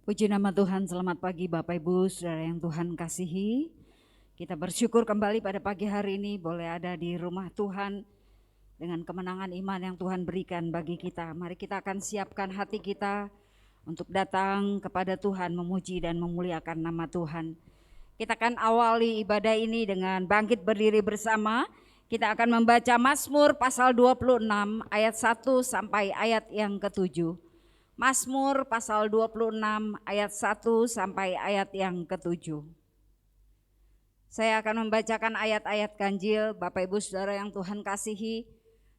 Puji nama Tuhan, selamat pagi Bapak Ibu, Saudara yang Tuhan kasihi. Kita bersyukur kembali pada pagi hari ini boleh ada di rumah Tuhan dengan kemenangan iman yang Tuhan berikan bagi kita. Mari kita akan siapkan hati kita untuk datang kepada Tuhan, memuji dan memuliakan nama Tuhan. Kita akan awali ibadah ini dengan bangkit berdiri bersama. Kita akan membaca Mazmur pasal 26 ayat 1 sampai ayat yang ke-7. Mazmur pasal 26 ayat 1 sampai ayat yang ke-7. Saya akan membacakan ayat-ayat ganjil, Bapak Ibu Saudara yang Tuhan kasihi,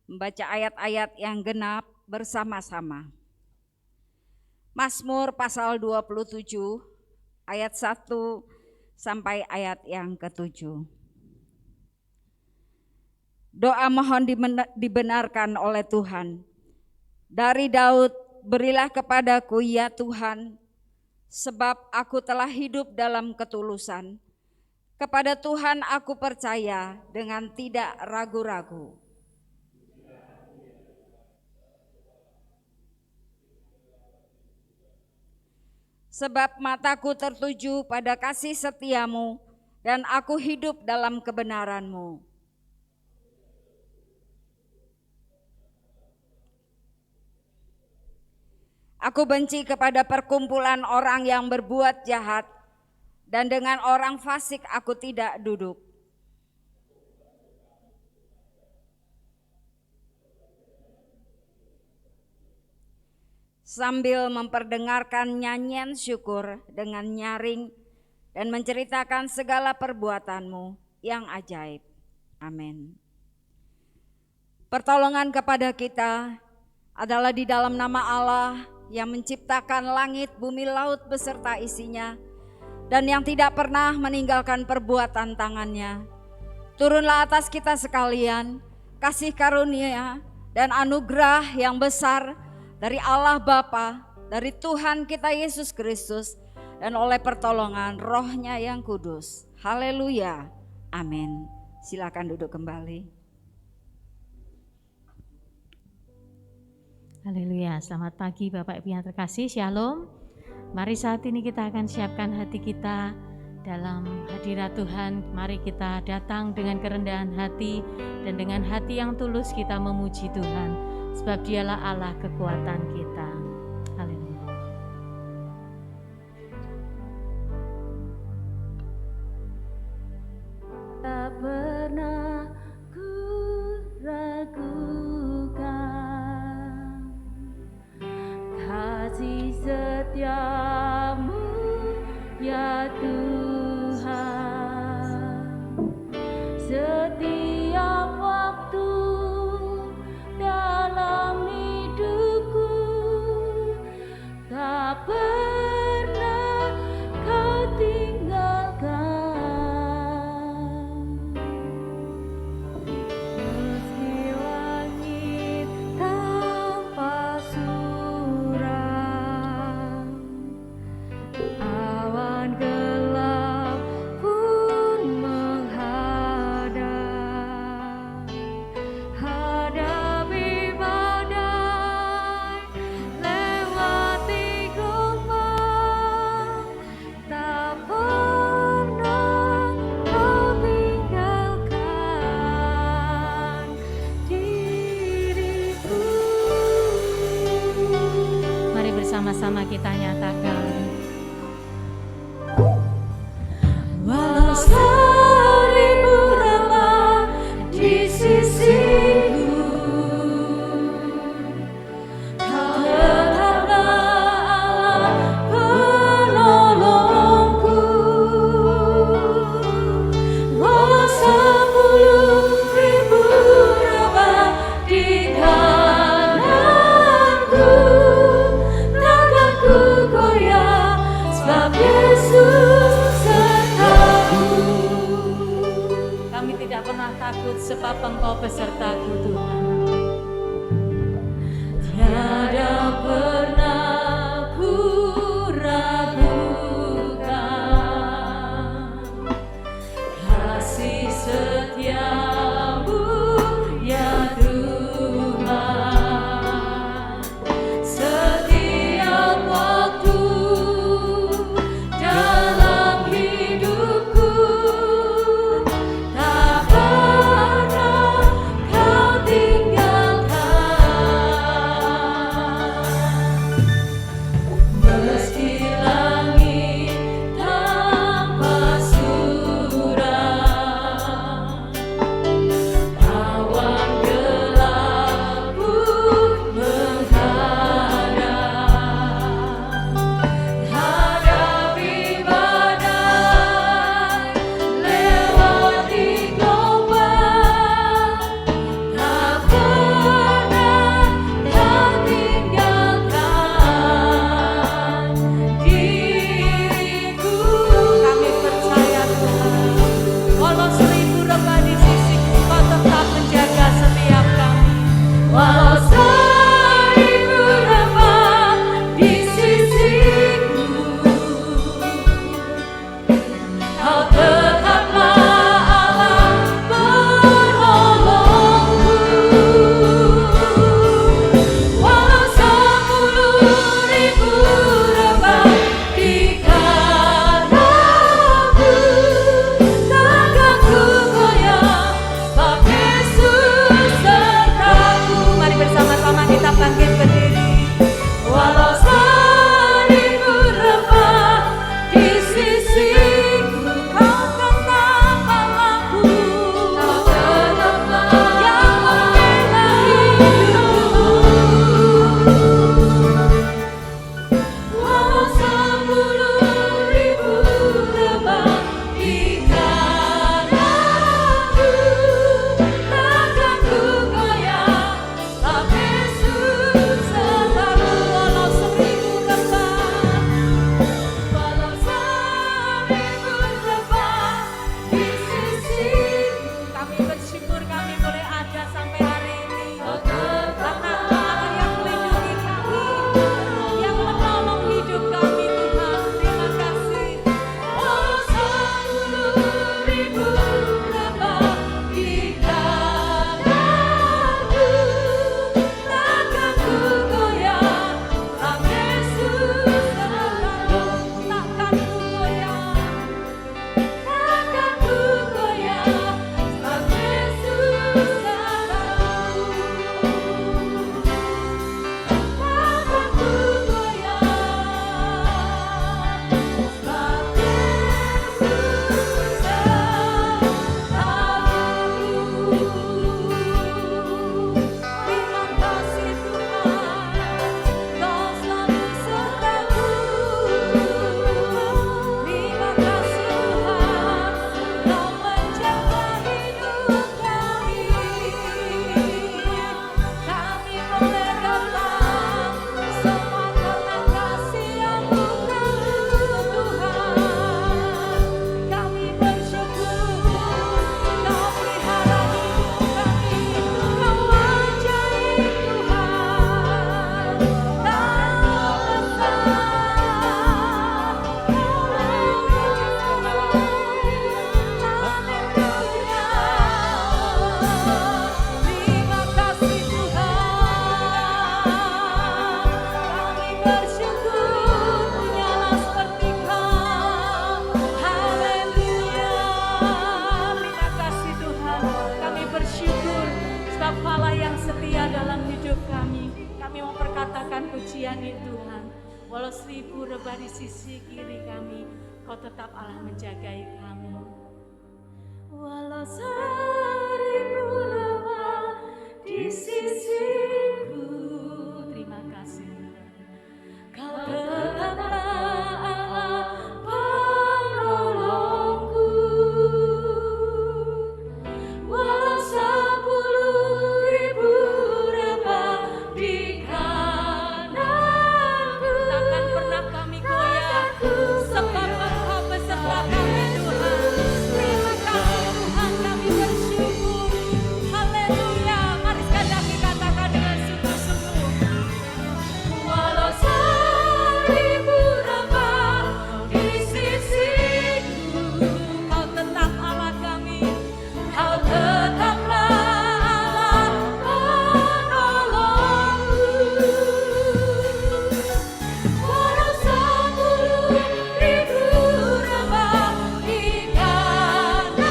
membaca ayat-ayat yang genap bersama-sama. Mazmur pasal 27 ayat 1 sampai ayat yang ke-7. Doa mohon dibenarkan oleh Tuhan. Dari Daud, berilah kepadaku ya Tuhan, sebab aku telah hidup dalam ketulusan. Kepada Tuhan aku percaya dengan tidak ragu-ragu. Sebab mataku tertuju pada kasih setiamu dan aku hidup dalam kebenaranmu. Aku benci kepada perkumpulan orang yang berbuat jahat, dan dengan orang fasik aku tidak duduk. Sambil memperdengarkan nyanyian syukur dengan nyaring dan menceritakan segala perbuatanmu yang ajaib. Amin. Pertolongan kepada kita adalah di dalam nama Allah yang menciptakan langit, bumi, laut beserta isinya, dan yang tidak pernah meninggalkan perbuatan tangannya. Turunlah atas kita sekalian kasih karunia dan anugerah yang besar dari Allah Bapa, dari Tuhan kita Yesus Kristus, dan oleh pertolongan Roh-Nya yang kudus. Haleluya, amin. Silakan duduk kembali. Haleluya, selamat pagi Bapak Ibu yang terkasih, Shalom. Mari saat ini kita akan siapkan hati kita dalam hadirat Tuhan. Mari kita datang dengan kerendahan hati dan dengan hati yang tulus kita memuji Tuhan, sebab Dialah Allah kekuatan kita. Haleluya. Tak pernah ku ragukan kasih setiamu ya Tuhan, setiap waktu dalam hidupku tak pernah kau tinggalkan. Meski langit tanpa suram, awan gelap pun menghadang, hadapi badai, lewati gelombang, tak pernah kau tinggalkan diriku. Mari bersama-sama kita nyatakan. Walau seribu rambah di sisiku, kau tetaplah Allah penolongku. Walau 10.000 rambah di kananku, takkan ku goyah, sebab Yesus sertaku. Kami tidak pernah takut sebab Engkau besertaku Tuhan. Tiada pernah ku ragukan kasih setiamu ya Tuhan, setiap waktu layani Tuhan. Walau 1000 rebah di sisi kiri kami, Kau tetap Allah menjagai kami. Walau 1000 rebah di sisiku, terima kasih. Kau tetaplah Allah penolongku. Walau 10.000 rebah di kananku, takkan pernah kami goyah, sebab Engkau beserta kami Tuhan. Terima kasih Tuhan, kami bersyukur. Haleluya. Mari sekali lagi katakan dengan sungguh-sungguh. Walau 1000 rebah di sisiku, Kau tetap Allah kami. Kau tetaplah Allah penolongku. Walau 10.000 rebah di kananku,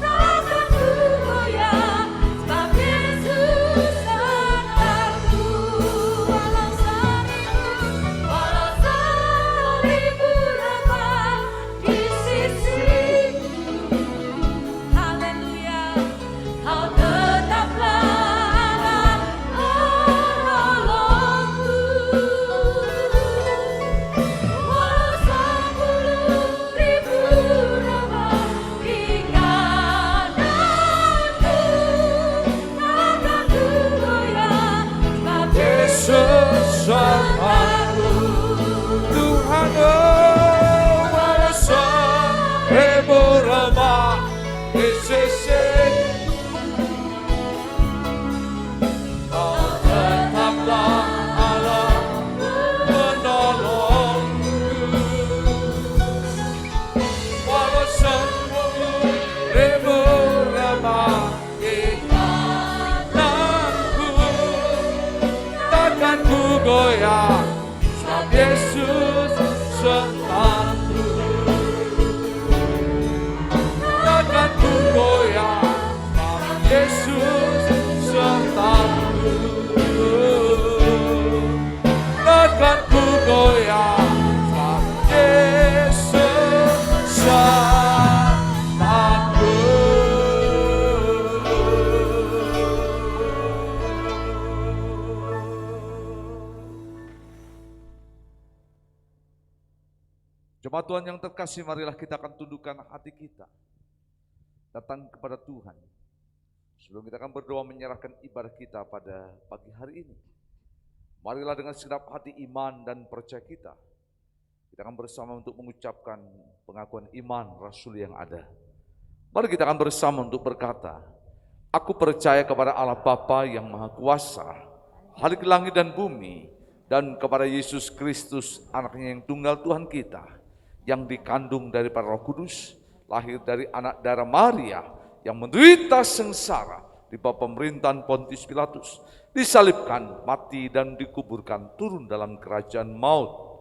takkan ku goyah, sebab Yesus sertaku. Walau 1000 rebah di sisiku, haleluya, Kau tetaplah Allah penolongku. Walau 10.000 rebah di kananku, takkan ku goyah, sebab Yesus sertaku. Tuhan, walau 1000 rebah di sisiku, Kau tetaplah Allah penolongku. Walau 10.000 rebah di kananku, takkan ku goyah, sebab Yesus sertaku. Takkan ku goyah, sebab Yesus sertaku. Takkan ku goyah, sebab Yesus sertaku. Jemaat Tuhan yang terkasih, marilah kita akan tundukkan hati kita, datang kepada Tuhan. Sebelum kita akan berdoa menyerahkan ibadah kita pada pagi hari ini, marilah dengan segenap hati iman dan percaya kita akan bersama untuk mengucapkan pengakuan iman Rasul yang ada. Mari kita akan bersama untuk berkata, aku percaya kepada Allah Bapa yang Maha Kuasa, Khalik langit dan bumi, dan kepada Yesus Kristus, anaknya yang tunggal Tuhan kita, yang dikandung daripada Roh Kudus, lahir dari anak darah Maria, yang menderita sengsara di bawah pemerintahan Pontius Pilatus, disalibkan, mati dan dikuburkan, turun dalam kerajaan maut.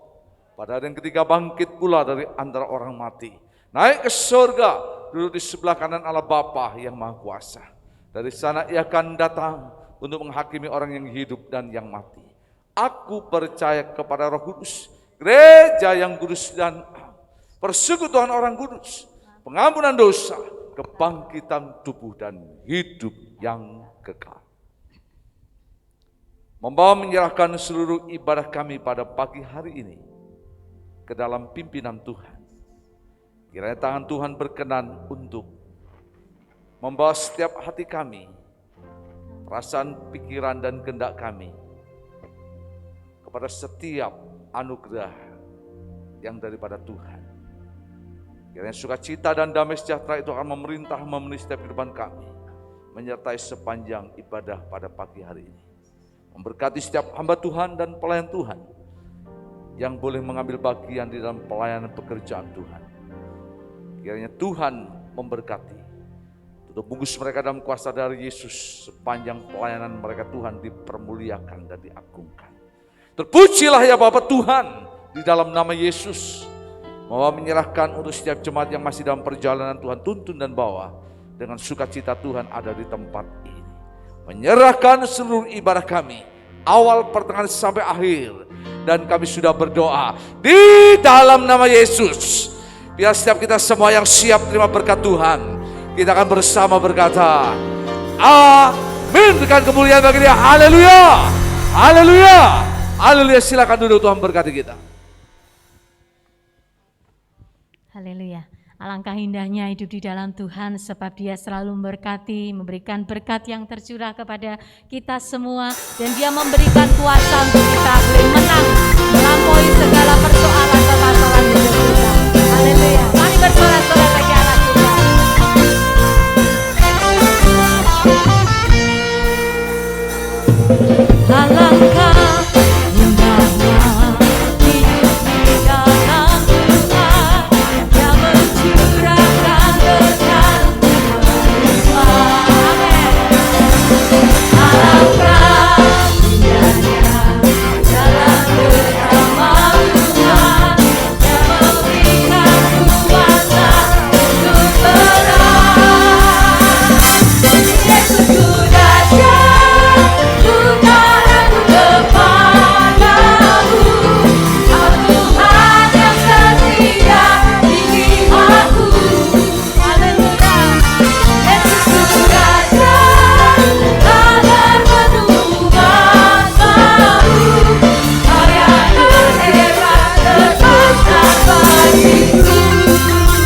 Pada hari yang ketiga bangkit pula dari antara orang mati, naik ke surga, duduk di sebelah kanan Allah Bapa yang Maha Kuasa. Dari sana ia akan datang untuk menghakimi orang yang hidup dan yang mati. Aku percaya kepada Roh Kudus, gereja yang kudus dan persekutuan orang kudus, pengampunan dosa, kebangkitan tubuh dan hidup yang kekal. Membawa menyerahkan seluruh ibadah kami pada pagi hari ini ke dalam pimpinan Tuhan. Kiranya tangan Tuhan berkenan untuk membawa setiap hati kami, perasaan, pikiran dan kehendak kami kepada setiap anugerah yang daripada Tuhan. Kiranya sukacita dan damai sejahtera itu akan memerintah memenuhi setiap kehidupan kami, menyertai sepanjang ibadah pada pagi hari ini. Memberkati setiap hamba Tuhan dan pelayan Tuhan yang boleh mengambil bagian di dalam pelayanan pekerjaan Tuhan. Kiranya Tuhan memberkati, tutup bungkus mereka dalam kuasa dari Yesus, sepanjang pelayanan mereka Tuhan dipermuliakan dan diagungkan. Terpujilah ya Bapa Tuhan di dalam nama Yesus. Mau menyerahkan untuk setiap jemaat yang masih dalam perjalanan, Tuhan tuntun dan bawa dengan sukacita. Tuhan ada di tempat ini, menyerahkan seluruh ibadah kami awal, pertengahan sampai akhir. Dan kami sudah berdoa di dalam nama Yesus. Biar setiap kita semua yang siap terima berkat Tuhan, kita akan bersama berkata amin. Berikan kemuliaan bagi Dia. Haleluya, haleluya, haleluya. Silakan duduk, Tuhan berkati kita. Haleluya. Alangkah indahnya hidup di dalam Tuhan, sebab Dia selalu memberkati, memberikan berkat yang tercurah kepada kita semua, dan Dia memberikan kuasa untuk kita boleh menang melampaui segala persoalan hidup kita. Haleluya. Mari bersorak-sorai bagi Allah kita. Alangkah indahnya hidup di dalam Tuhan, yang mencurahkan berkat berlimpah. Alangkah indahnya jalan bersama Tuhan, yang memberikan kuasa untuk berang. Yesus ku dahsyat, bukan aku kepadamu. Kau Tuhan yang setia di aku. Haleluya. Yesus ku dahsyat, agar penuh kuasa-Mu. Kau yang terhebat, terbesar bagiku.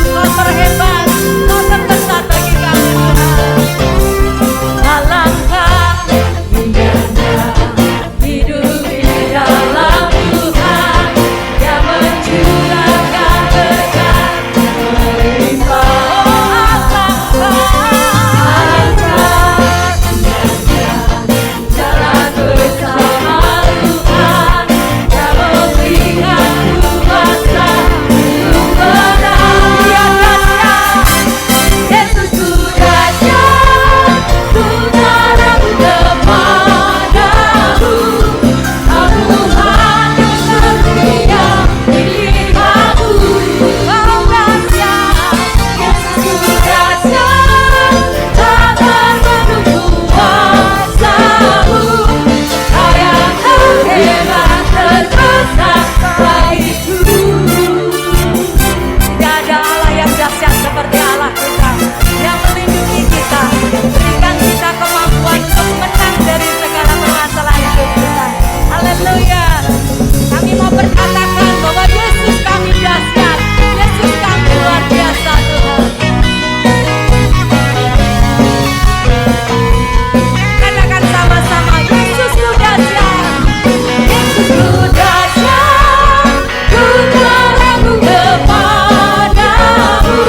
Kau terhebat, Kau terbesar bagi kami Tuhan. Alangkah indahnya hidup di dalam Tuhan, yang mencurahkan berkat berlimpah. Alangkah indahnya jalan bersama Tuhan, yang memberikan kuasa untuk berang. Yesus ku dahsyat, bukan aku kepadamu. Kau Tuhan yang setia di aku. Kau dahsyat, Yesus ku dahsyat, agar penuh kuasa-Mu. Kau yang terhebat, terbesar bagiku. Tidak ada Allah yang dahsyat seperti Allah kita, yang melindungi kita, berikan kita kemampuan untuk menang dari segala permasalahan hidup kita. Haleluya. Kami mau berkatakan bahwa Yesus kami dahsyat, Yesus kami luar biasa Tuhan. Katakan sama-sama, Yesus ku dahsyat, Yesus ku dahsyat, bukan aku kepadamu.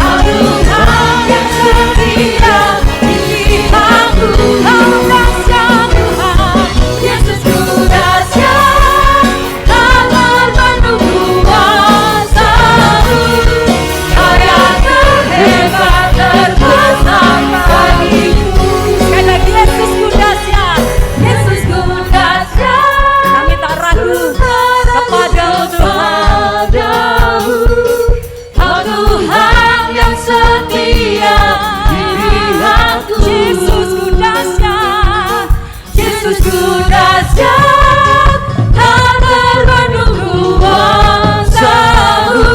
Kau Tuhan yang setia di aku. Kau dahsyat Tuhan, Yesus ku dahsyat, agar penuh kuasa-Mu. Kau yang terhebat, terbesar bagiku. Sekali lagi, Yesus ku dahsyat, Yesus ku dahsyat. Kami tak ragu kepadamu Tuhan. Kau Tuhan yang setia di aku. Yesus ku dahsyat, Yesus ku dahsyat, agar penuh kuasa-Mu.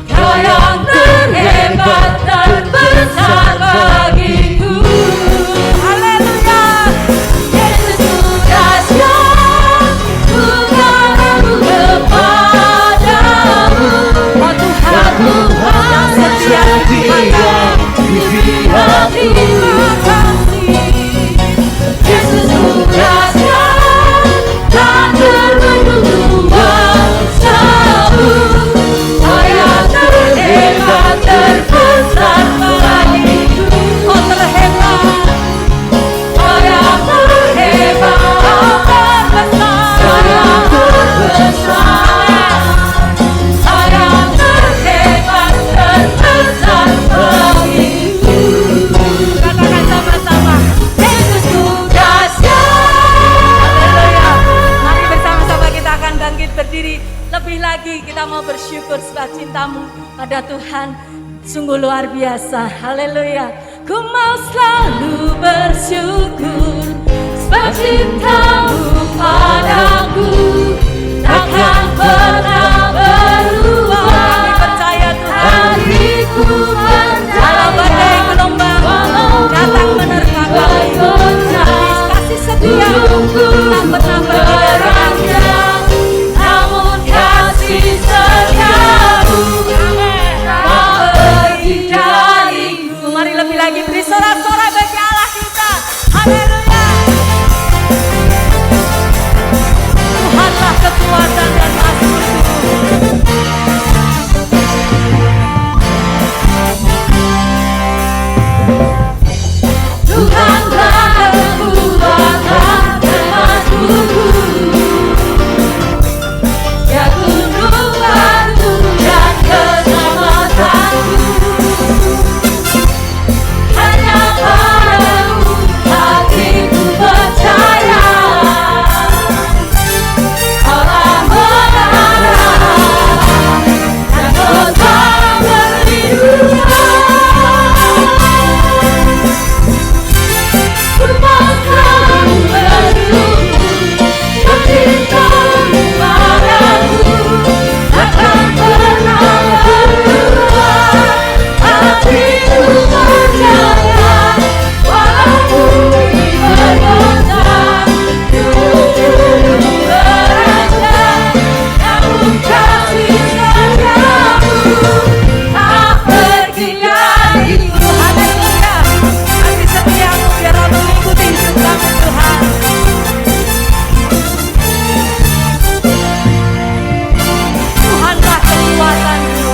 Kau yang terhebat, terbesar bagiku. Haleluya. Yesus ku dahsyat, bukan aku kepadamu. Oh Tuhan, Tuhan yang setia di hati. Terima kasih. Yesus ku dahsyat, agar penuh kuasa-Mu. Kau yang terhebat, terbesar bagiku. Oh terhebat, Kau yang terhebat, terbesar. Kau yang terbesar, Kau yang terhebat, terbesar bagiku. Katakan sama-sama, Yesus ku dahsyat. Haleluya. Mari bersama-sama kita akan bangkit berdiri. Lebih lagi kita mau bersyukur sebab cinta-Mu pada Tuhan sungguh luar biasa. Haleluya. Ku mau selalu bersyukur cintamu padaku takkan pernah berubah. Kami percaya Tuhan, hatiku dalam badai gelombang datang menerpa kami. Kasih setiamu tak pernah pergi dari kami, namun kasih setiamu tak pergi dariku. Mari lebih lagi beri sorak-sorak bagi Allah kita. Haleluya. Tuhanlah kekuatan dan mazmurku. Tuhanlah kekuatan dan mazmurku. Ya gunung batu dan keselamatanku. Hanya padamu hatiku percaya. Allah mengarah dan tetap berlindung. Ku makan berlindung, cintamu padaku takkan pernah berubah. Hatiku percaya, walaupun bergoncang, gunung beranjak, namun kasih setiamu tak pergi dariku. Haleluya. Kasih setiamu biarlah mengikuti hidup kami Tuhan. Tuhanlah kekuatanku.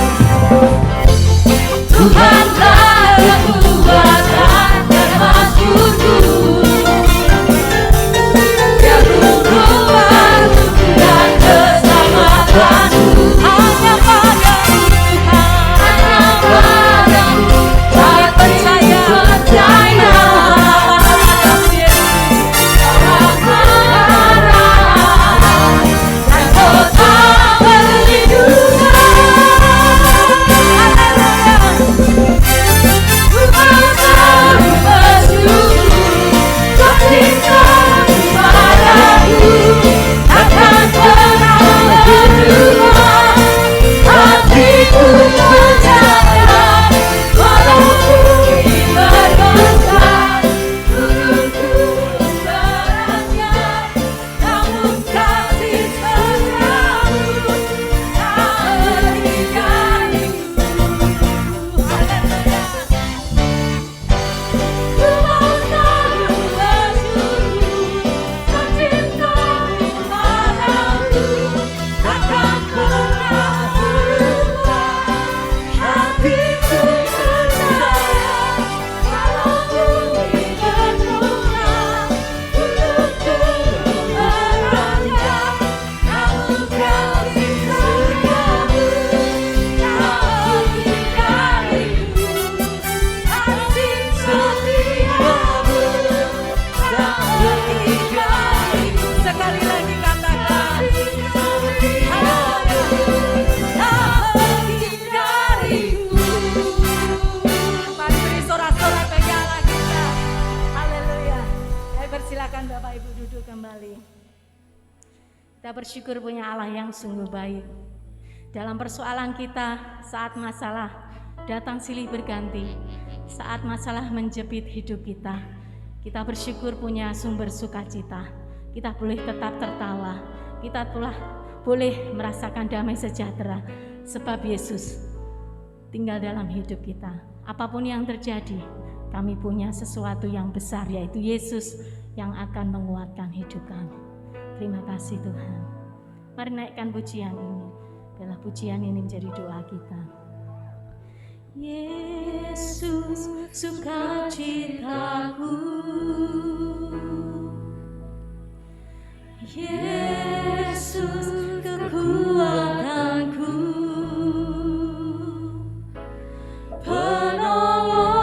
Tuhanlah kekuatan dan mazmurku. Ya gunung batu dan keselamatanku. Hanya padamu Tuhan, hanya padamu saya percaya. Padamu Yesus, Allah mengarah dan tetap berlindung. Silakan Bapak Ibu duduk kembali. Kita bersyukur punya Allah yang sungguh baik. Dalam persoalan kita saat masalah datang silih berganti, saat masalah menjepit hidup kita, kita bersyukur punya sumber sukacita. Kita boleh tetap tertawa, kita boleh merasakan damai sejahtera, sebab Yesus tinggal dalam hidup kita. Apapun yang terjadi, kami punya sesuatu yang besar, yaitu Yesus yang akan menguatkan hidup kami. Terima kasih Tuhan. Mari naikkan pujian ini. Biarlah pujian ini menjadi doa kita. Yesus sukacitaku, Yesus kekuatanku, penolong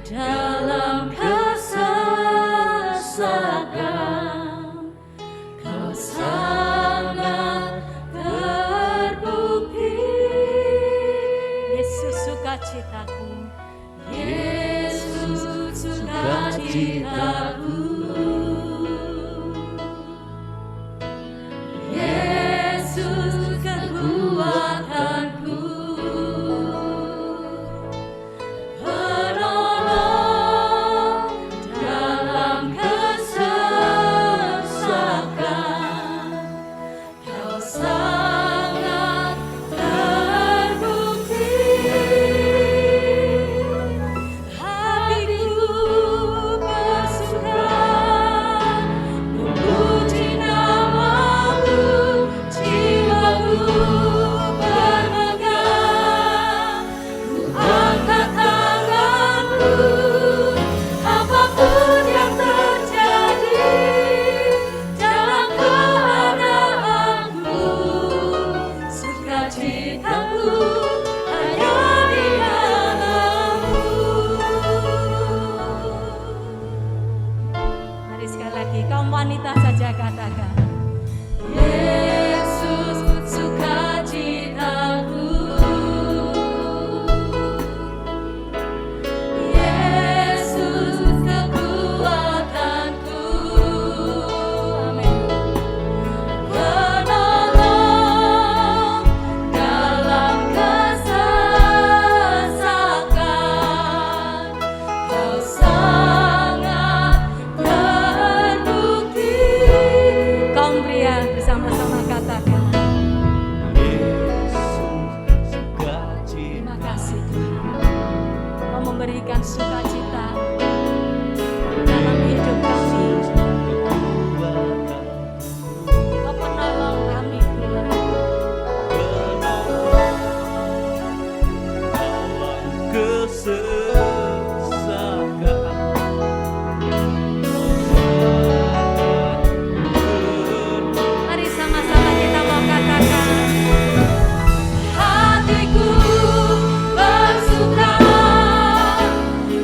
dalam kesesakan. Kau sangat terbukti. Yesus sukacitaku, Yesus sukacitaku, bermegang, ku angkat tanganku, apapun yang terjadi dalam keadaanku, sukacitaku hanya di dalam-Mu. Mari sekali lagi, kaum wanita saja katakan, Yesus sukacitaku, Yesus kekuatanku, amin. Penolong dalam kesesakan, Kau sangat terbukti. Kaum pria bersama-sama katakan, terima kasih Tuhan, Kau memberikan sukacita dalam hidup kami. Kau penolong kami Tuhan. Mari sama-sama kita mau katakan, hatiku bersuka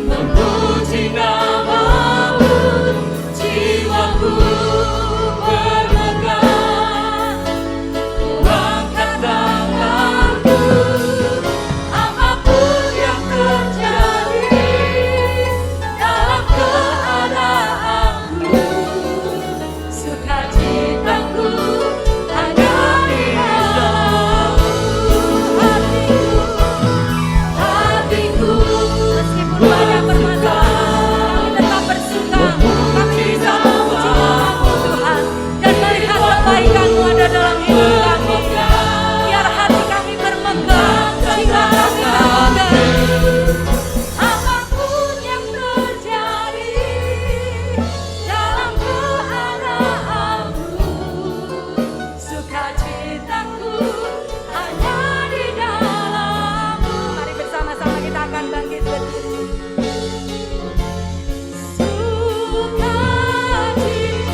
memuji nama-Mu, jiwaku bermegah, ku angkat tanganku, apapun yang terjadi dalam keadaanku, sukacitaku hanya di dalam-Mu. Hatiku, meskipun banyak permasalahan, kami tetap bersuka. Kami bisa memuji nama-Mu Tuhan, dan melihat kebaikan-Mu ada dalam hidup kami. Biar hati kami bermegah, jiwa kami bermegah. Apapun yang terjadi dalam keadaanmu, sukacitaku hanya di dalam-Mu. Mari bersama-sama kita akan bangkit berdiri.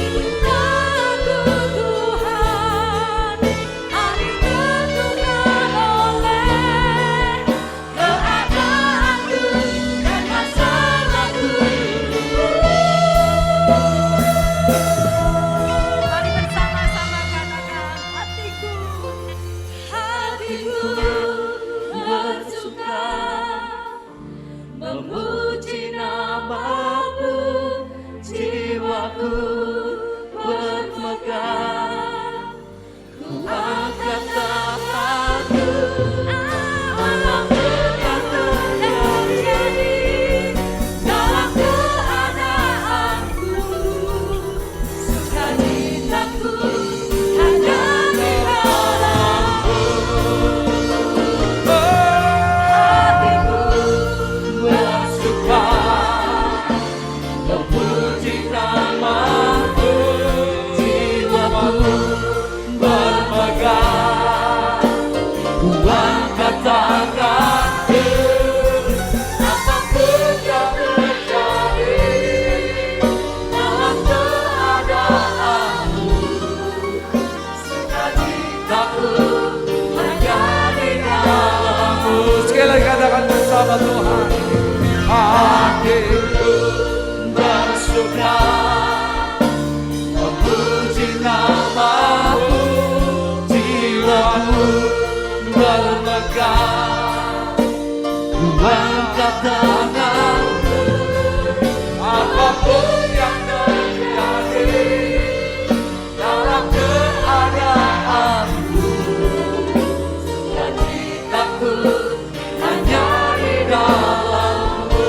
Sukacitaku Tuhan, hari tentukan oleh keadaanku dan masalahku. Mari bersama-sama katakan, hatiku bersuka memuji nama-Mu, jiwaku bermegah, ku angkat tanganku, apapun yang terjadi dalam keadaanku, sukacitaku hanya di dalam-Mu. Hatiku bersuka memuji nama-Mu, jiwaku bermegah, ku angkat tanganku, apapun yang terjadi dalam keadaanmu, sukacitaku hanya di dalam-Mu. Sekali lagi katakan bersama Tuhan. Hatiku bersuka memuji nama-Mu, jiwaku bermegah, ku angkat tanganku, apapun yang terjadi dalam keadaanku, sukacitaku hanya di dalam-Mu.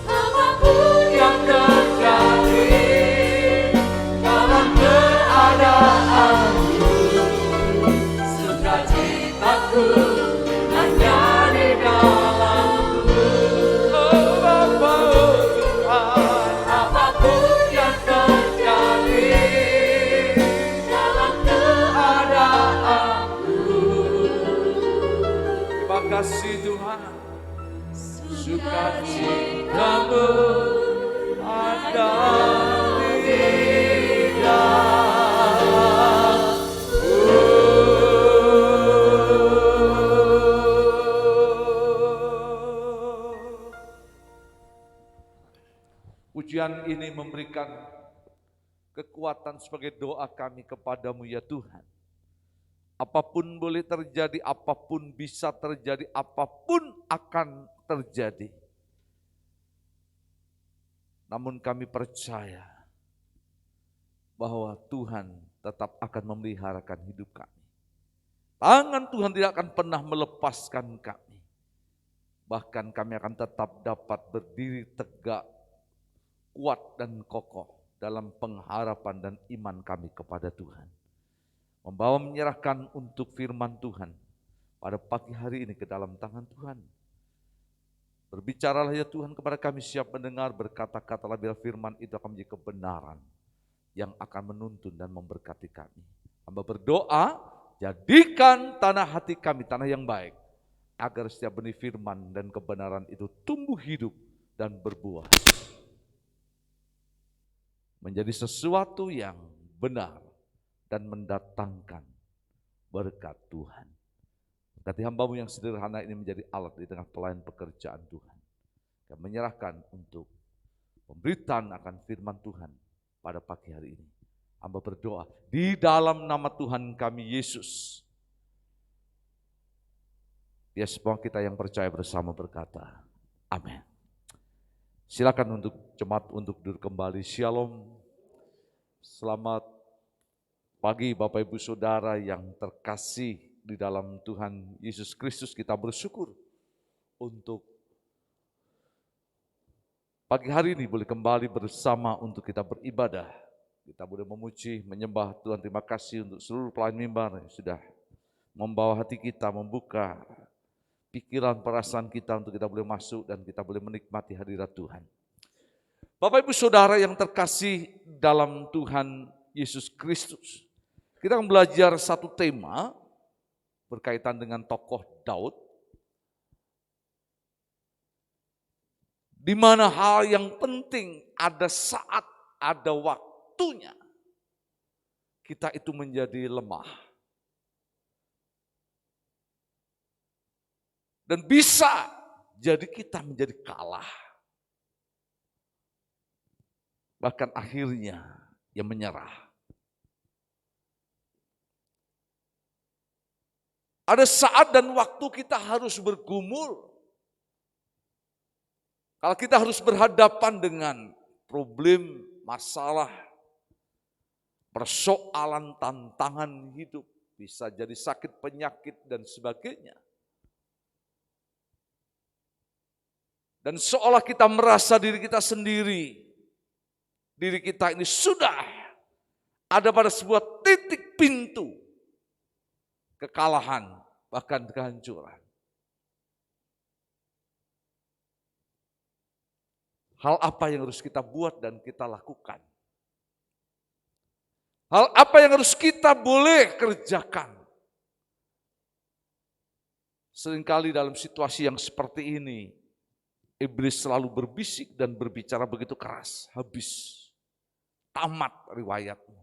Apapun yang terjadi dalam keadaanku, sukacitaku hanya kasih Tuhan, sukacita-Mu ada di dalamku. Pujian ini memberikan kekuatan sebagai doa kami kepadamu ya Tuhan. Apapun boleh terjadi, apapun bisa terjadi, apapun akan terjadi. Namun kami percaya bahwa Tuhan tetap akan memeliharakan hidup kami. Tangan Tuhan tidak akan pernah melepaskan kami. Bahkan kami akan tetap dapat berdiri tegak, kuat dan kokoh dalam pengharapan dan iman kami kepada Tuhan. Membawa menyerahkan untuk firman Tuhan pada pagi hari ini ke dalam tangan Tuhan. Berbicaralah ya Tuhan kepada kami, siap mendengar, berkata-katalah bila firman itu akan menjadi kebenaran yang akan menuntun dan memberkati kami. Hamba berdoa, jadikan tanah hati kami tanah yang baik, agar setiap benih firman dan kebenaran itu tumbuh hidup dan berbuah. Menjadi sesuatu yang benar dan mendatangkan berkat Tuhan. Berkati hamba-Mu yang sederhana ini menjadi alat di tengah pelayan pekerjaan Tuhan. Kami menyerahkan untuk pemberitaan akan firman Tuhan pada pagi hari ini. Hamba berdoa di dalam nama Tuhan kami Yesus. Ya, semua kita yang percaya bersama berkata, amin. Silakan untuk jemaat untuk duduk kembali. Shalom. Selamat pagi Bapak Ibu Saudara yang terkasih di dalam Tuhan Yesus Kristus. Kita bersyukur untuk pagi hari ini boleh kembali bersama untuk kita beribadah. Kita boleh memuji, menyembah Tuhan. Terima kasih untuk seluruh pelayan mimbar yang sudah membawa hati kita, membuka pikiran, perasaan kita untuk kita boleh masuk dan kita boleh menikmati hadirat Tuhan. Bapak Ibu Saudara yang terkasih dalam Tuhan Yesus Kristus. Kita akan belajar satu tema berkaitan dengan tokoh Daud, di mana hal yang penting ada saat, ada waktunya kita itu menjadi lemah. Dan bisa jadi kita menjadi kalah. Bahkan akhirnya yang menyerah. Ada saat dan waktu kita harus bergumul. Kalau kita harus berhadapan dengan problem, masalah, persoalan, tantangan hidup, bisa jadi sakit, penyakit, dan sebagainya. Dan seolah kita merasa diri kita sendiri, diri kita ini sudah ada pada sebuah titik pintu kekalahan, bahkan kehancuran. Hal apa yang harus kita buat dan kita lakukan? Hal apa yang harus kita boleh kerjakan? Seringkali dalam situasi yang seperti ini, iblis selalu berbisik dan berbicara begitu keras. Habis, tamat riwayatmu.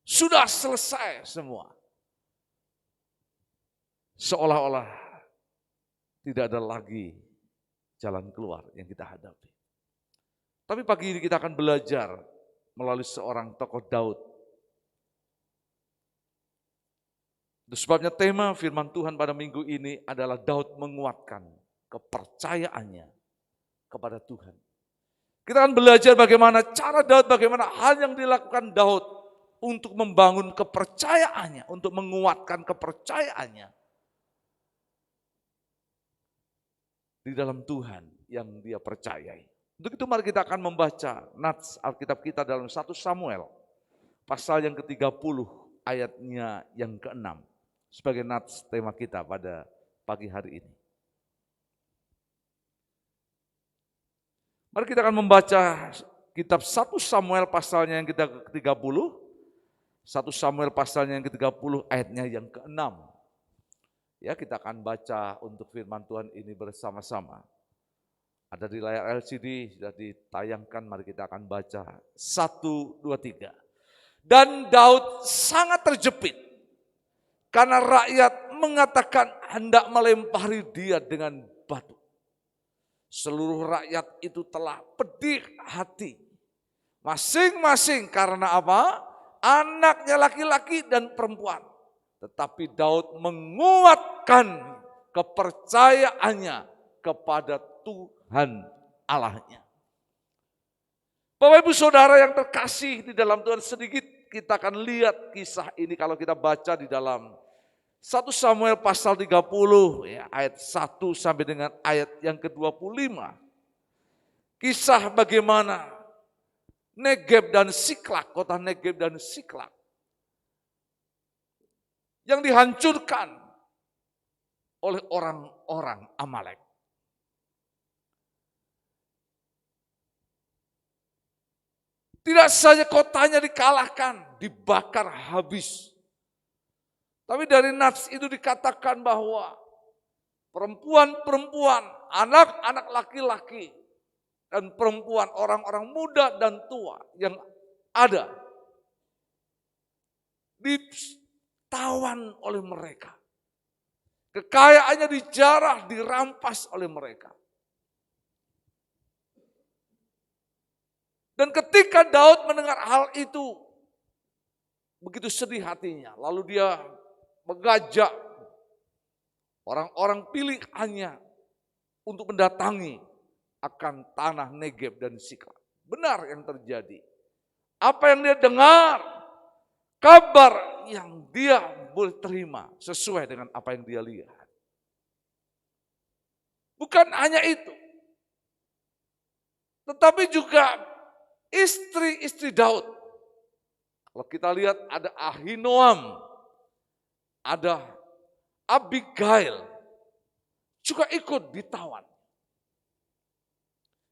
Sudah selesai semua. Seolah-olah tidak ada lagi jalan keluar yang kita hadapi. Tapi pagi ini kita akan belajar melalui seorang tokoh Daud. Itu sebabnya tema firman Tuhan pada minggu ini adalah Daud menguatkan kepercayaannya kepada Tuhan. Kita akan belajar bagaimana cara Daud, bagaimana hal yang dilakukan Daud untuk membangun kepercayaannya, untuk menguatkan kepercayaannya di dalam Tuhan yang dia percayai. Untuk itu mari kita akan membaca nats Alkitab kita dalam 1 Samuel pasal yang ke-30 ayatnya yang ke-6 sebagai nats tema kita pada pagi hari ini. Mari kita akan membaca kitab 1 Samuel pasalnya yang ke-30, 1 Samuel pasalnya yang ke-30 ayatnya yang ke-6. Ya, kita akan baca untuk firman Tuhan ini bersama-sama. Ada di layar LCD, sudah ditayangkan, mari kita akan baca. 1, 2, 3. Dan Daud sangat terjepit, karena rakyat mengatakan hendak melempari dia dengan batu. Seluruh rakyat itu telah pedih hati, masing-masing karena apa? Anaknya laki-laki dan perempuan. Tetapi Daud menguatkan kepercayaannya kepada Tuhan Allahnya. Bapak Ibu Saudara yang terkasih di dalam Tuhan, sedikit kita akan lihat kisah ini kalau kita baca di dalam 1 Samuel pasal 30 ya, ayat 1 sampai dengan ayat yang ke-25. Kisah bagaimana Negeb dan Siklak, kota Negeb dan Siklak yang dihancurkan oleh orang-orang Amalek. Tidak saja kotanya dikalahkan, dibakar habis. Tapi dari nats itu dikatakan bahwa perempuan-perempuan, anak-anak laki-laki, dan perempuan, orang-orang muda dan tua yang ada ditawan oleh mereka. Kekayaannya dijarah, dirampas oleh mereka. Dan ketika Daud mendengar hal itu, begitu sedih hatinya. Lalu dia mengajak orang-orang pilihannya untuk mendatangi akan tanah Negeb dan Siklak. Benar yang terjadi. Apa yang dia dengar, kabar yang dia boleh terima sesuai dengan apa yang dia lihat. Bukan hanya itu, tetapi juga istri-istri Daud. Kalau kita lihat ada Ahinoam, ada Abigail, juga ikut ditawan.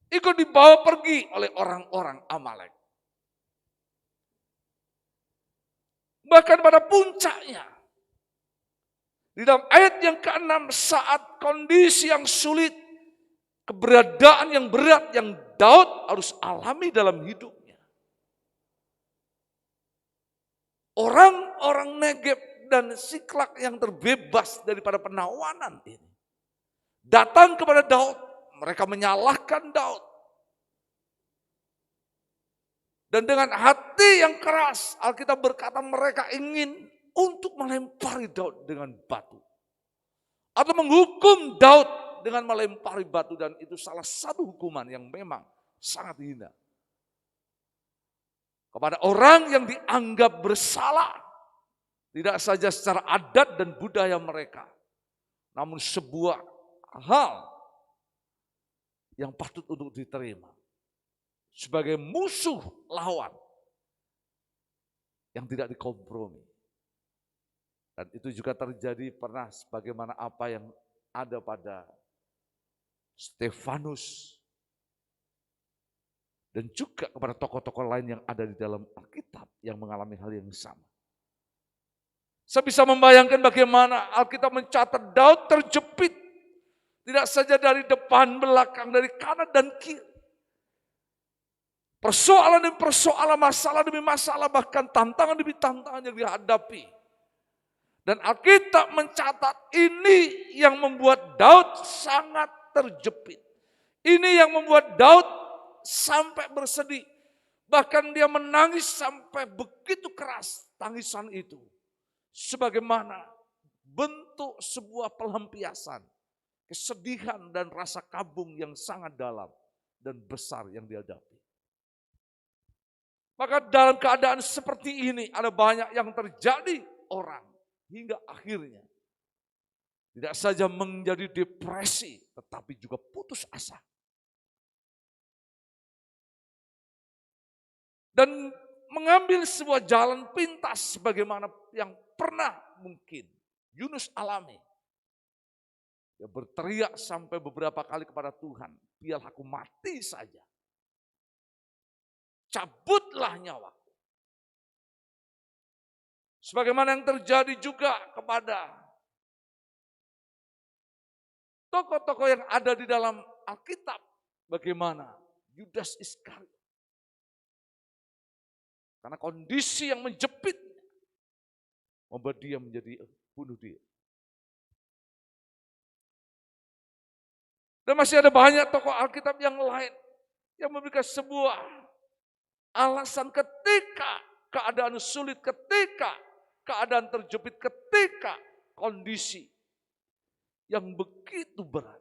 Ikut dibawa pergi oleh orang-orang Amalek. Bahkan pada puncaknya, di dalam ayat yang ke-6, saat kondisi yang sulit, keberadaan yang berat yang Daud harus alami dalam hidupnya. Orang-orang Negeb dan Siklak yang terbebas daripada penawanan ini datang kepada Daud, mereka menyalahkan Daud. Dan dengan hati yang keras, Alkitab berkata mereka ingin untuk melempari Daud dengan batu. Atau menghukum Daud dengan melempari batu, dan itu salah satu hukuman yang memang sangat hina. Kepada orang yang dianggap bersalah, tidak saja secara adat dan budaya mereka, namun sebuah hal yang patut untuk diterima. Sebagai musuh lawan yang tidak dikompromi. Dan itu juga terjadi pernah sebagaimana apa yang ada pada Stefanus. Dan juga kepada tokoh-tokoh lain yang ada di dalam Alkitab yang mengalami hal yang sama. Saya bisa membayangkan bagaimana Alkitab mencatat Daud terjepit. Tidak saja dari depan, belakang, dari kanan dan kiri. Persoalan demi persoalan, masalah demi masalah, bahkan tantangan demi tantangan yang dihadapi. Dan Alkitab mencatat ini yang membuat Daud sangat terjepit. Ini yang membuat Daud sampai bersedih. Bahkan dia menangis sampai begitu keras tangisan itu. Sebagaimana bentuk sebuah pelampiasan, kesedihan dan rasa kabung yang sangat dalam dan besar yang dihadapi. Maka dalam keadaan seperti ini ada banyak yang terjadi orang hingga akhirnya tidak saja menjadi depresi tetapi juga putus asa. Dan mengambil sebuah jalan pintas sebagaimana yang pernah mungkin Yunus alami. Dia berteriak sampai beberapa kali kepada Tuhan, biarlah aku mati saja. Cabutlah nyawaku. Sebagaimana yang terjadi juga kepada tokoh-tokoh yang ada di dalam Alkitab. Bagaimana Yudas Iskariot. Karena kondisi yang menjepit membuat dia menjadi bunuh diri. Dan masih ada banyak tokoh Alkitab yang lain yang memberikan sebuah alasan ketika keadaan sulit, ketika keadaan terjepit, ketika kondisi yang begitu berat.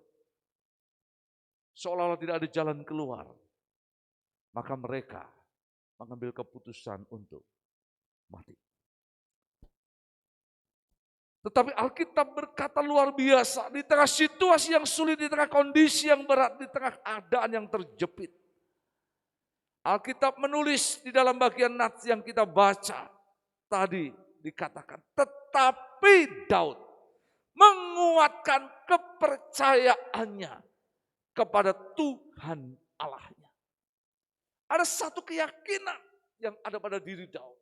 Seolah-olah tidak ada jalan keluar. Maka mereka mengambil keputusan untuk mati. Tetapi Alkitab berkata luar biasa, di tengah situasi yang sulit, di tengah kondisi yang berat, di tengah keadaan yang terjepit. Alkitab menulis di dalam bagian nats yang kita baca tadi dikatakan, tetapi Daud menguatkan kepercayaannya kepada Tuhan Allahnya. Ada satu keyakinan yang ada pada diri Daud.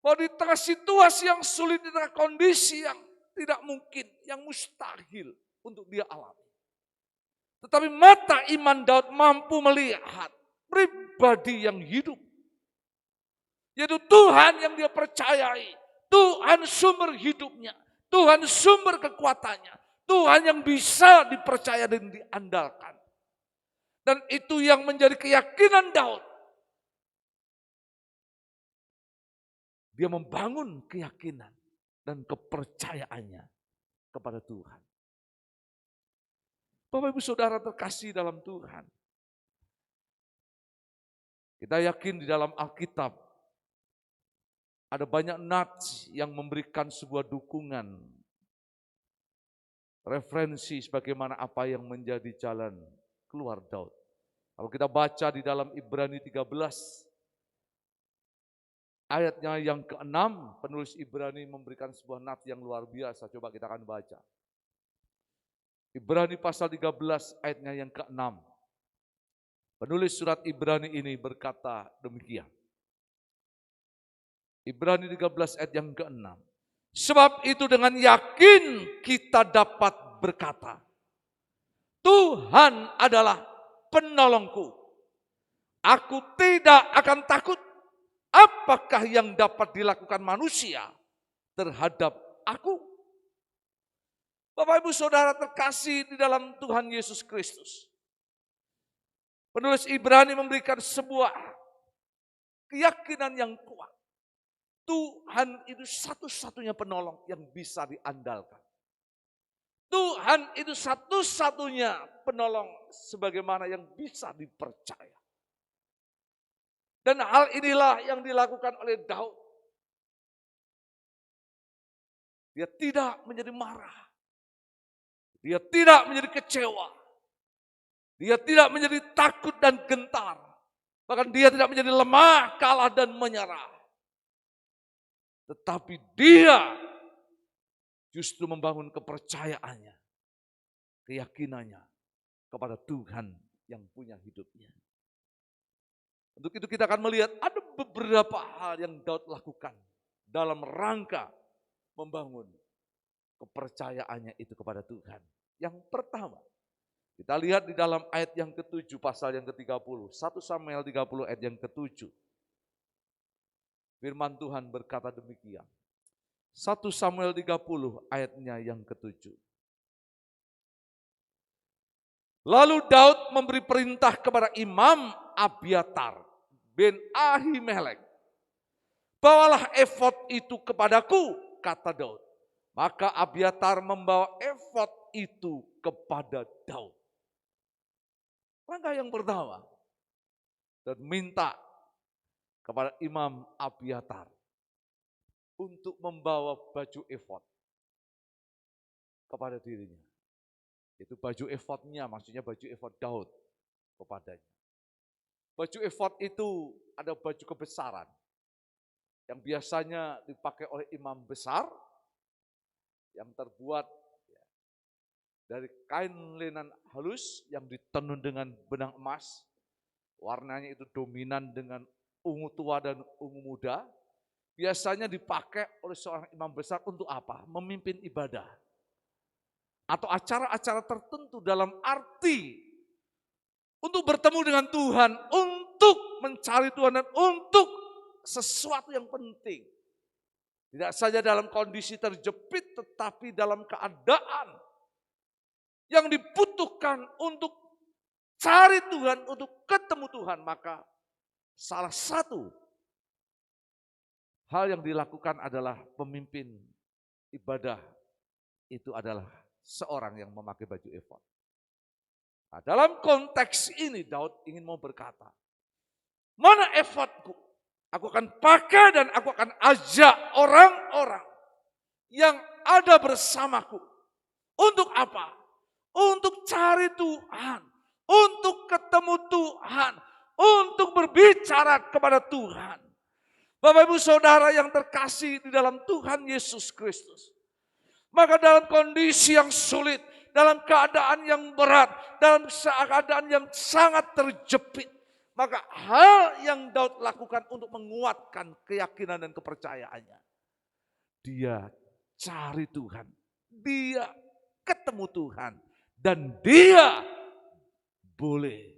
Bahwa di tengah situasi yang sulit, di tengah kondisi yang tidak mungkin, yang mustahil untuk dia alami. Tetapi mata iman Daud mampu melihat pribadi yang hidup. Yaitu Tuhan yang dia percayai, Tuhan sumber hidupnya, Tuhan sumber kekuatannya, Tuhan yang bisa dipercaya dan diandalkan. Dan itu yang menjadi keyakinan Daud. Dia membangun keyakinan dan kepercayaannya kepada Tuhan. Bapak Ibu Saudara terkasih dalam Tuhan. Kita yakin di dalam Alkitab ada banyak nats yang memberikan sebuah dukungan, referensi sebagaimana apa yang menjadi jalan keluar Daud. Kalau kita baca di dalam Ibrani 13, ayatnya yang ke-6, penulis Ibrani memberikan sebuah nats yang luar biasa. Coba kita akan baca. Ibrani pasal 13 ayatnya yang ke-6. Penulis surat Ibrani ini berkata demikian. Ibrani 13 ayat yang ke-6. Sebab itu dengan yakin kita dapat berkata, Tuhan adalah penolongku. Aku tidak akan takut. Apakah yang dapat dilakukan manusia terhadap aku? Bapak Ibu Saudara terkasih di dalam Tuhan Yesus Kristus. Penulis Ibrani memberikan sebuah keyakinan yang kuat. Tuhan itu satu-satunya penolong yang bisa diandalkan. Tuhan itu satu-satunya penolong sebagaimana yang bisa dipercaya. Dan hal inilah yang dilakukan oleh Daud. Dia tidak menjadi marah. Dia tidak menjadi kecewa. Dia tidak menjadi takut dan gentar. Bahkan dia tidak menjadi lemah, kalah dan menyerah. Tetapi dia justru membangun kepercayaannya, keyakinannya kepada Tuhan yang punya hidupnya. Untuk itu kita akan melihat ada beberapa hal yang Daud lakukan dalam rangka membangun kepercayaannya itu kepada Tuhan. Yang pertama, kita lihat di dalam ayat yang ke-7 pasal yang ke-30. 1 Samuel 30 ayat yang ke-7. Firman Tuhan berkata demikian. 1 Samuel 30 ayatnya yang ke-7. Lalu Daud memberi perintah kepada Imam Abiatar bin Ahimelek. Bawalah efod itu kepadaku, kata Daud. Maka Abiatar membawa efod itu kepada Daud. Langkah yang pertama, dan minta kepada Imam Abiatar untuk membawa baju efod kepada dirinya. Itu baju efodnya, maksudnya baju efod Daud kepadanya. Baju efod itu ada baju kebesaran yang biasanya dipakai oleh imam besar yang terbuat dari kain lenan halus yang ditenun dengan benang emas. Warnanya itu dominan dengan ungu tua dan ungu muda. Biasanya dipakai oleh seorang imam besar untuk apa? Memimpin ibadah. atau acara-acara tertentu dalam arti untuk bertemu dengan Tuhan, untuk mencari Tuhan dan untuk sesuatu yang penting. Tidak saja dalam kondisi terjepit, tetapi dalam keadaan yang dibutuhkan untuk cari Tuhan, untuk ketemu Tuhan. Maka salah satu hal yang dilakukan adalah pemimpin ibadah itu adalah seorang yang memakai baju efod. Nah, dalam konteks ini Daud ingin mau berkata, mana efodku? Aku akan pakai dan aku akan ajak orang-orang yang ada bersamaku. Untuk apa? Untuk cari Tuhan, untuk ketemu Tuhan, untuk berbicara kepada Tuhan. Bapak Ibu Saudara yang terkasih di dalam Tuhan Yesus Kristus. Maka dalam kondisi yang sulit, dalam keadaan yang berat, dalam keadaan yang sangat terjepit, maka hal yang Daud lakukan untuk menguatkan keyakinan dan kepercayaannya, dia cari Tuhan, dia ketemu Tuhan, dan dia boleh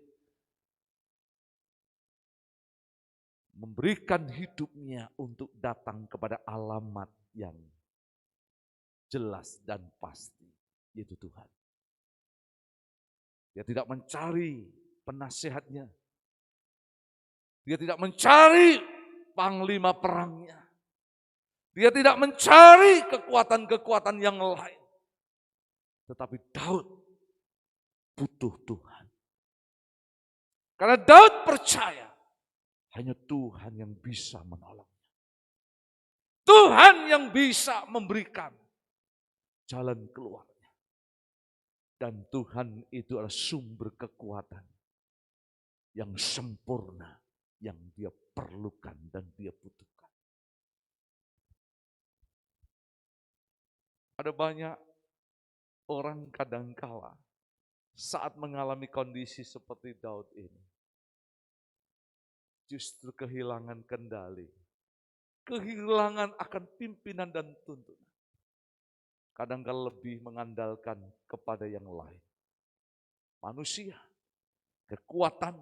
memberikan hidupnya untuk datang kepada alamat yang jelas dan pasti, yaitu Tuhan. Dia tidak mencari penasehatnya. Dia tidak mencari panglima perangnya. Dia tidak mencari kekuatan-kekuatan yang lain. Tetapi Daud butuh Tuhan. Karena Daud percaya hanya Tuhan yang bisa menolongnya. Tuhan yang bisa memberikan jalan keluarnya. Dan Tuhan itu adalah sumber kekuatan yang sempurna, yang dia perlukan dan dia butuhkan. Ada banyak orang kadangkala saat mengalami kondisi seperti Daud ini, justru kehilangan kendali, kehilangan akan pimpinan dan tuntunan. Kadangkala lebih mengandalkan kepada yang lain. Manusia, kekuatan,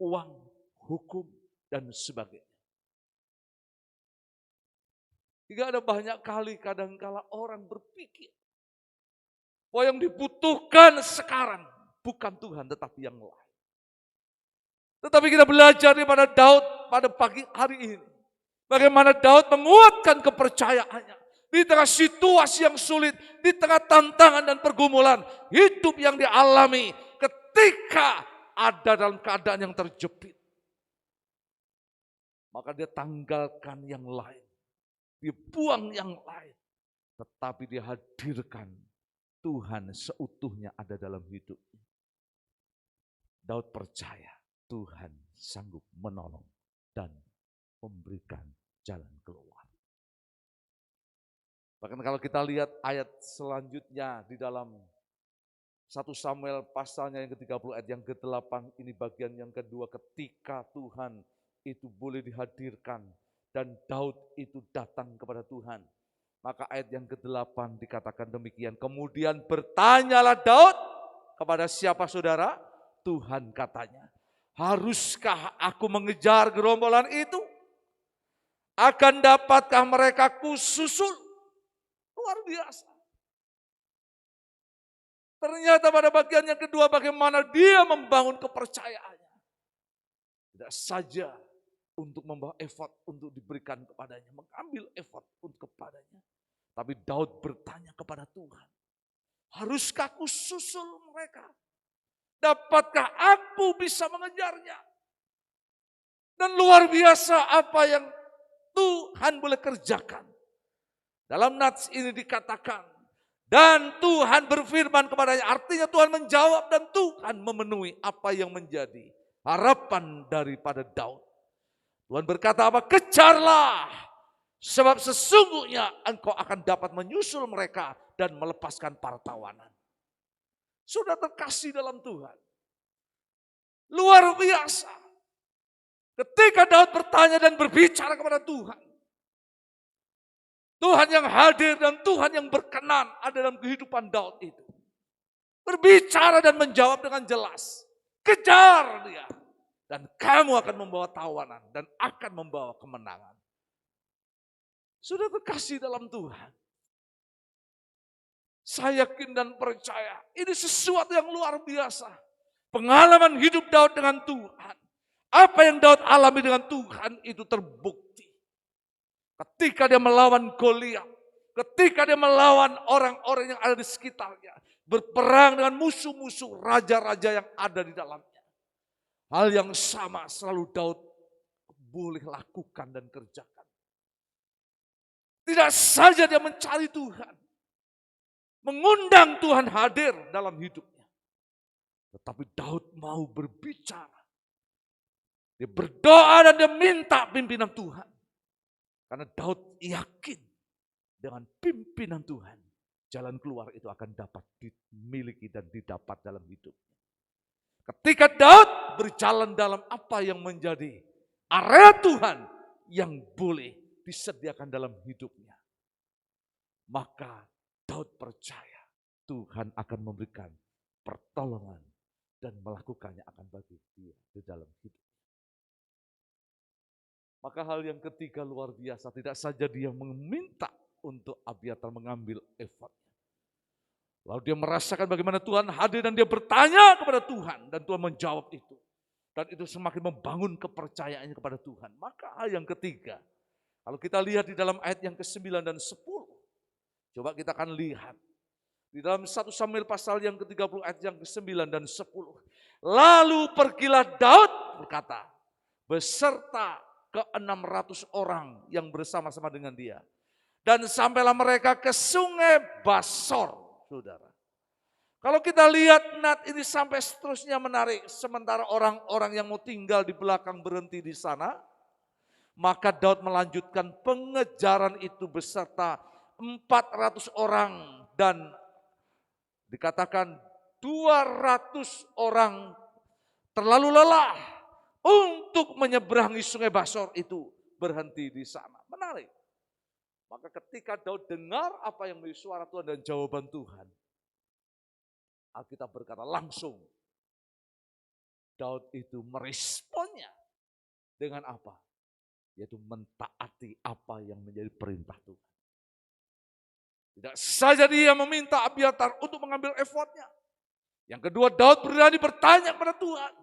uang, hukum, dan sebagainya. Hingga ada banyak kali kadangkala orang berpikir bahwa yang dibutuhkan sekarang bukan Tuhan tetapi yang lain. Tetapi kita belajar daripada Daud pada pagi hari ini. Bagaimana Daud menguatkan kepercayaannya. Di tengah situasi yang sulit, di tengah tantangan dan pergumulan hidup yang dialami ketika ada dalam keadaan yang terjepit. Maka dia tanggalkan yang lain, dia buang yang lain, tetapi dia hadirkan Tuhan seutuhnya ada dalam hidupnya. Daud percaya Tuhan sanggup menolong dan memberikan jalan keluar. Bahkan kalau kita lihat ayat selanjutnya di dalam 1 Samuel pasalnya yang ke-30 ayat yang ke-8, ini bagian yang kedua, ketika Tuhan itu boleh dihadirkan dan Daud itu datang kepada Tuhan. Maka ayat yang ke-8 dikatakan demikian, kemudian bertanyalah Daud kepada siapa saudara? Tuhan katanya, haruskah aku mengejar gerombolan itu? Akan dapatkah mereka kususul? Luar biasa. Ternyata pada bagian yang kedua bagaimana dia membangun kepercayaannya. Tidak saja untuk membawa efod untuk diberikan kepadanya, mengambil efod untuk kepadanya. Tapi Daud bertanya kepada Tuhan, haruskah aku susul mereka? Dapatkah aku bisa mengejarnya? Dan luar biasa apa yang Tuhan boleh kerjakan. Dalam nats ini dikatakan, dan Tuhan berfirman kepadanya, artinya Tuhan menjawab dan Tuhan memenuhi apa yang menjadi harapan daripada Daud. Tuhan berkata apa? Kejarlah, sebab sesungguhnya engkau akan dapat menyusul mereka dan melepaskan para tawanan. Sudah terkasih dalam Tuhan. Luar biasa. Ketika Daud bertanya dan berbicara kepada Tuhan, Tuhan yang hadir dan Tuhan yang berkenan ada dalam kehidupan Daud itu. berbicara dan menjawab dengan jelas. Kejar dia. Dan kamu akan membawa tawanan dan akan membawa kemenangan. Sudah terkasih dalam Tuhan. Saya yakin dan percaya ini sesuatu yang luar biasa. Pengalaman hidup Daud dengan Tuhan. Apa yang Daud alami dengan Tuhan itu terbukti. Ketika dia melawan Goliat. Ketika dia melawan orang-orang yang ada di sekitarnya. Berperang dengan musuh-musuh raja-raja yang ada di dalamnya. Hal yang sama selalu Daud boleh lakukan dan kerjakan. Tidak saja dia mencari Tuhan. Mengundang Tuhan hadir dalam hidupnya. Tetapi Daud mau berbicara. Dia berdoa dan dia minta pimpinan Tuhan. Karena Daud yakin dengan pimpinan Tuhan. Jalan keluar itu akan dapat dimiliki dan didapat dalam hidupnya. Ketika Daud berjalan dalam apa yang menjadi area Tuhan yang boleh disediakan dalam hidupnya. Maka Daud percaya Tuhan akan memberikan pertolongan dan melakukannya akan bagi dia di dalam hidup. Maka hal yang ketiga luar biasa, tidak saja dia meminta untuk Abiatar mengambil efodnya. Lalu dia merasakan bagaimana Tuhan hadir dan dia bertanya kepada Tuhan dan Tuhan menjawab itu. Dan itu semakin membangun kepercayaannya kepada Tuhan. Maka hal yang ketiga, kalau kita lihat di dalam ayat yang ke-9 dan 10, coba kita akan lihat. Di dalam 1 Samuel pasal yang ke-30 ayat yang ke-9 dan 10. Lalu pergilah Daud berkata, beserta ke-600 orang yang bersama-sama dengan dia. Dan sampailah mereka ke sungai Basor, saudara. Kalau kita lihat Nat ini sampai seterusnya menarik. Sementara orang-orang yang mau tinggal di belakang berhenti di sana. Maka Daud melanjutkan pengejaran itu beserta 400 orang dan dikatakan 200 orang terlalu lelah untuk menyeberangi sungai Basor itu berhenti di sana. Menarik. Maka ketika Daud dengar apa yang menjadi suara Tuhan dan jawaban Tuhan, Alkitab berkata langsung Daud itu meresponnya dengan apa? Yaitu mentaati apa yang menjadi perintah Tuhan. Tidak saja dia meminta Abiatar untuk mengambil efodnya. Yang kedua, Daud berani bertanya kepada Tuhan.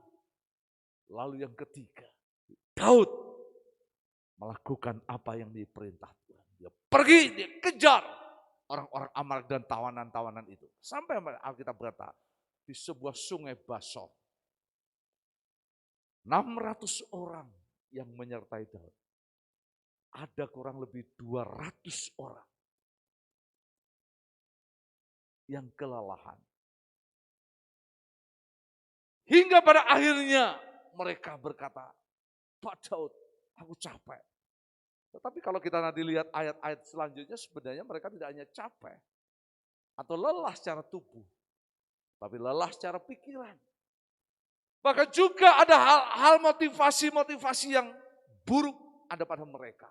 Lalu yang ketiga, Daud melakukan apa yang diperintah Tuhan. Dia pergi, dia kejar orang-orang Amalek dan tawanan-tawanan itu. Sampai Alkitab berkata, di sebuah sungai Basor. 600 orang yang menyertai Daud. Ada kurang lebih 200 orang yang kelelahan. Hingga pada akhirnya mereka berkata, Pak Daud, aku capek. Tetapi kalau kita nanti lihat ayat-ayat selanjutnya sebenarnya mereka tidak hanya capek atau lelah secara tubuh, tapi lelah secara pikiran. Bahkan juga ada hal-hal motivasi-motivasi yang buruk ada pada mereka.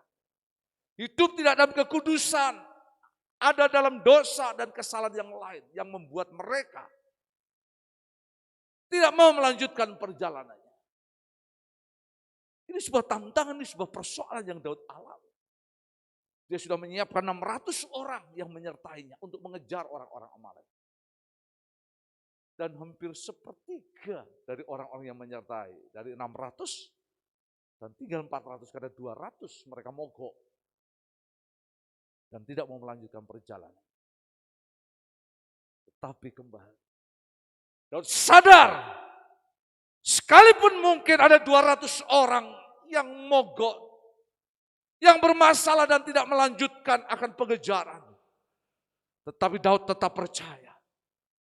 Hidup tidak dalam kekudusan, ada dalam dosa dan kesalahan yang lain yang membuat mereka tidak mau melanjutkan perjalanannya. Ini sebuah tantangan, ini sebuah persoalan yang Daud alami. Dia sudah menyiapkan 600 orang yang menyertainya untuk mengejar orang-orang Amalek. Dan hampir sepertiga dari orang-orang yang menyertai, dari 600 dan tinggal 400 karena 200 mereka mogok. Dan tidak mau melanjutkan perjalanan. Tetapi kembali, Daud sadar, sekalipun mungkin ada 200 orang yang mogok, yang bermasalah dan tidak melanjutkan akan pengejaran. Tetapi Daud tetap percaya,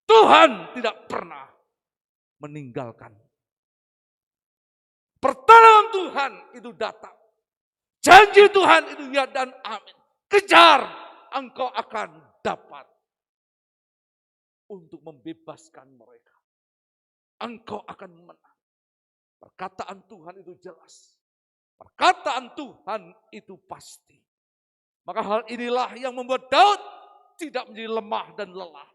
Tuhan tidak pernah meninggalkan. Pertolongan Tuhan itu datang. Janji Tuhan itu ya dan amin. Kejar, engkau akan dapat untuk membebaskan mereka. Engkau akan menang. Perkataan Tuhan itu jelas. Perkataan Tuhan itu pasti. Maka hal inilah yang membuat Daud tidak menjadi lemah dan lelah.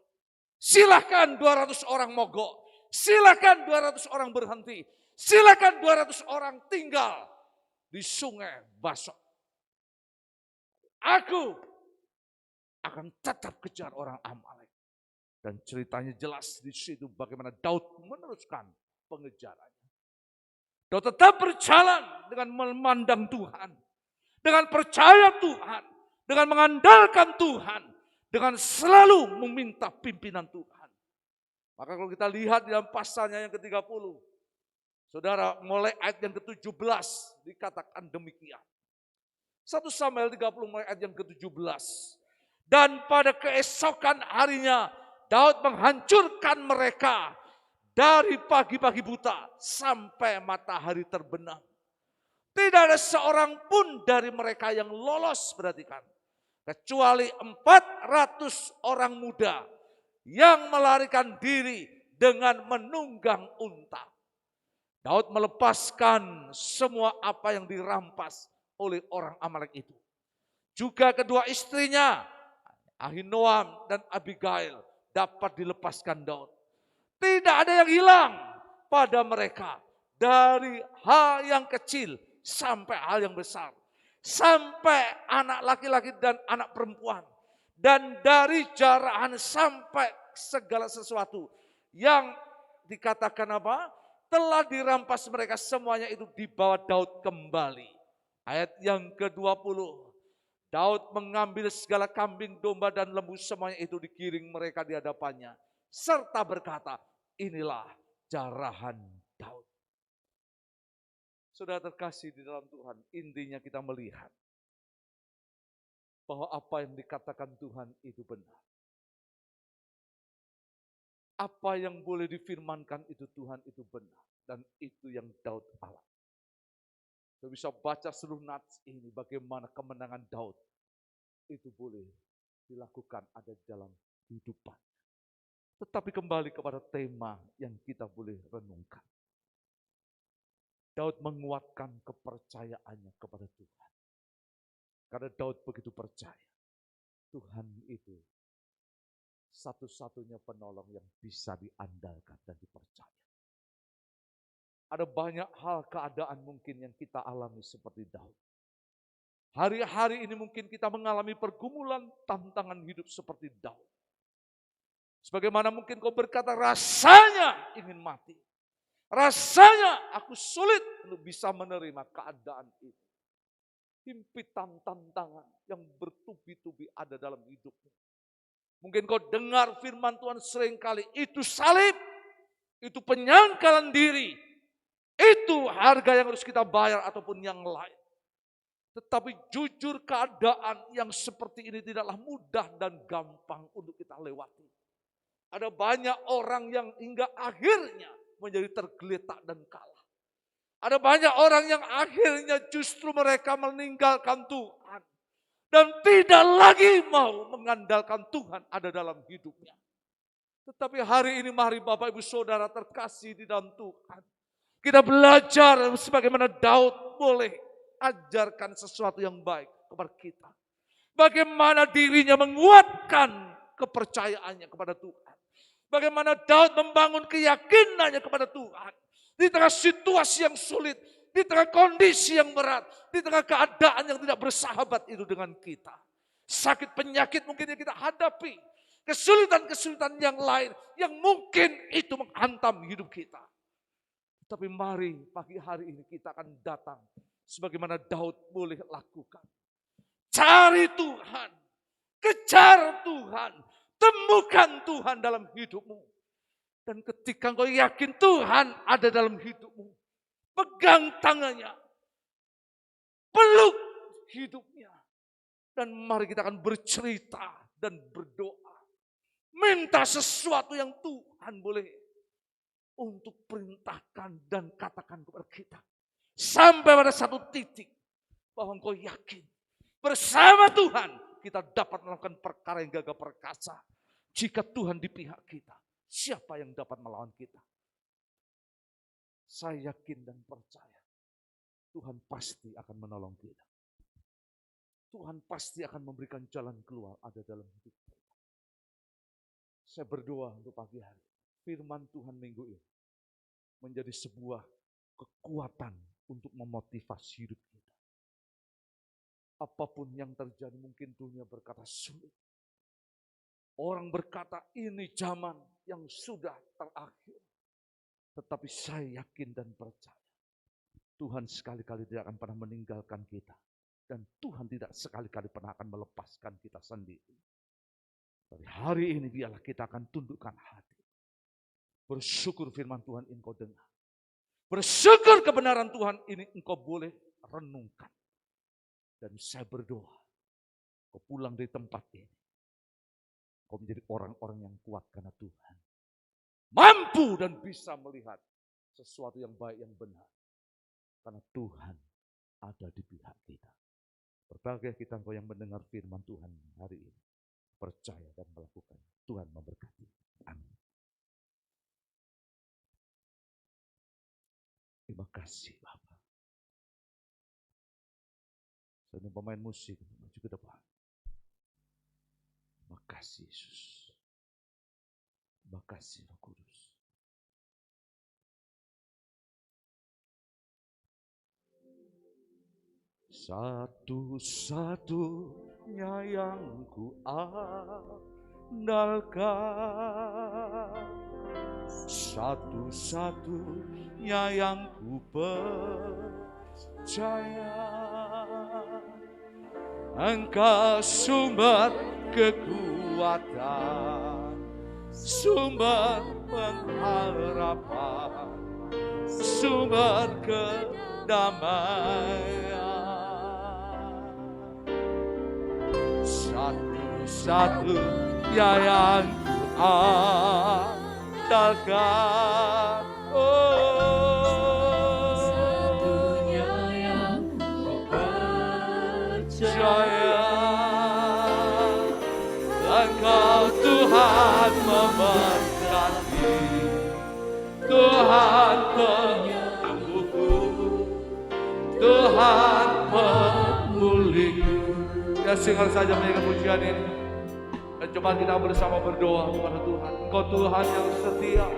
Silakan 200 orang mogok. Silakan 200 orang berhenti. Silakan 200 orang tinggal di sungai Basok. Aku akan tetap kejar orang Amalek. Dan ceritanya jelas di situ bagaimana Daud meneruskan pengejarannya. Daud tetap berjalan dengan memandang Tuhan, dengan percaya Tuhan, dengan mengandalkan Tuhan, dengan selalu meminta pimpinan Tuhan. Maka kalau kita lihat di dalam pasalnya yang ke-30, saudara, mulai ayat yang ke-17 dikatakan demikian. 1 Samuel 30 mulai ayat yang ke-17. Dan pada keesokan harinya Daud menghancurkan mereka dari pagi-pagi buta sampai matahari terbenam. Tidak ada seorang pun dari mereka yang lolos, perhatikan. Kecuali 400 orang muda yang melarikan diri dengan menunggang unta. Daud melepaskan semua apa yang dirampas oleh orang Amalek itu. Juga kedua istrinya, Ahinoam dan Abigail, dapat dilepaskan Daud. Tidak ada yang hilang pada mereka. Dari hal yang kecil sampai hal yang besar. Sampai anak laki-laki dan anak perempuan. Dan dari jarahan sampai segala sesuatu. Yang dikatakan apa? Telah dirampas mereka semuanya itu dibawa Daud kembali. Ayat yang ke-20. Daud mengambil segala kambing, domba dan lembu semuanya itu digiring mereka di hadapannya. Serta berkata, inilah jarahan Daud. Saudara terkasih di dalam Tuhan, intinya kita melihat bahwa apa yang dikatakan Tuhan itu benar. Apa yang boleh difirmankan itu Tuhan itu benar. Dan itu yang Daud alami. Kita bisa baca seluruh nats ini bagaimana kemenangan Daud itu boleh dilakukan ada dalam kehidupan. Tetapi kembali kepada tema yang kita boleh renungkan. Daud menguatkan kepercayaannya kepada Tuhan. Karena Daud begitu percaya. Tuhan itu satu-satunya penolong yang bisa diandalkan dan dipercaya. Ada banyak hal keadaan mungkin yang kita alami seperti Daud. Hari-hari ini mungkin kita mengalami pergumulan tantangan hidup seperti Daud. Sebagaimana mungkin kau berkata rasanya ingin mati. Rasanya aku sulit untuk bisa menerima keadaan itu. Himpitan tantangan yang bertubi-tubi ada dalam hidupmu. Mungkin kau dengar firman Tuhan seringkali, itu salib, itu penyangkalan diri, itu harga yang harus kita bayar ataupun yang lain. Tetapi jujur keadaan yang seperti ini tidaklah mudah dan gampang untuk kita lewati. Ada banyak orang yang hingga akhirnya menjadi tergeletak dan kalah. Ada banyak orang yang akhirnya justru mereka meninggalkan Tuhan. Dan tidak lagi mau mengandalkan Tuhan ada dalam hidupnya. Tetapi hari ini mari Bapak Ibu Saudara terkasih di dalam Tuhan. Kita belajar sebagaimana Daud boleh ajarkan sesuatu yang baik kepada kita. Bagaimana dirinya menguatkan kepercayaannya kepada Tuhan. Bagaimana Daud membangun keyakinannya kepada Tuhan. Di tengah situasi yang sulit, di tengah kondisi yang berat, di tengah keadaan yang tidak bersahabat itu dengan kita. Sakit penyakit mungkin yang kita hadapi. Kesulitan-kesulitan yang lain yang mungkin itu menghantam hidup kita. Tapi mari pagi hari ini kita akan datang sebagaimana Daud boleh lakukan. Cari Tuhan, kejar Tuhan, temukan Tuhan dalam hidupmu. Dan ketika engkau yakin Tuhan ada dalam hidupmu, pegang tangannya, peluk hidupnya. Dan mari kita akan bercerita dan berdoa. Minta sesuatu yang Tuhan boleh untuk perintahkan dan katakan kepada kita. Sampai pada satu titik bahwa engkau yakin bersama Tuhan kita dapat melakukan perkara yang gagah perkasa. Jika Tuhan di pihak kita, siapa yang dapat melawan kita? Saya yakin dan percaya Tuhan pasti akan menolong kita. Tuhan pasti akan memberikan jalan keluar ada dalam hidup kita. Saya berdoa untuk pagi hari, firman Tuhan minggu ini menjadi sebuah kekuatan untuk memotivasi hidup kita. Apapun yang terjadi, mungkin dunia berkata sulit. Orang berkata ini zaman yang sudah terakhir. Tetapi saya yakin dan percaya, Tuhan sekali-kali tidak akan pernah meninggalkan kita. Dan Tuhan tidak sekali-kali pernah akan melepaskan kita sendiri. Dari hari ini biarlah kita akan tundukkan hati. Bersyukur firman Tuhan engkau dengar. Bersyukur kebenaran Tuhan ini engkau boleh renungkan. Dan saya berdoa, kau pulang dari tempat ini, kau menjadi orang-orang yang kuat karena Tuhan mampu dan bisa melihat sesuatu yang baik, yang benar. Karena Tuhan ada di pihak kita. Berbagai kita engkau yang mendengar firman Tuhan hari ini, percaya dan melakukan. Tuhan memberkati. Amin. Terima kasih Bapak. Saya pemain musik maju ke depan. Terima kasih Yesus. Terima kasih Roh Kudus. Satu-satunya yang ku andalkan, satu-satunya yang ku percaya, Engkau sumber kekuatan, sumber pengharapan, sumber kedamaian. Satu-satunya yang ku andalkan, Satunya yang ku percaya, Engkau Tuhan memberkati, Tuhan penyembuhku, Tuhan pemulihku. Ya, singkat saja menyanyikan pujian ini. Dan coba kita bersama berdoa kepada Tuhan. Engkau Tuhan yang setia.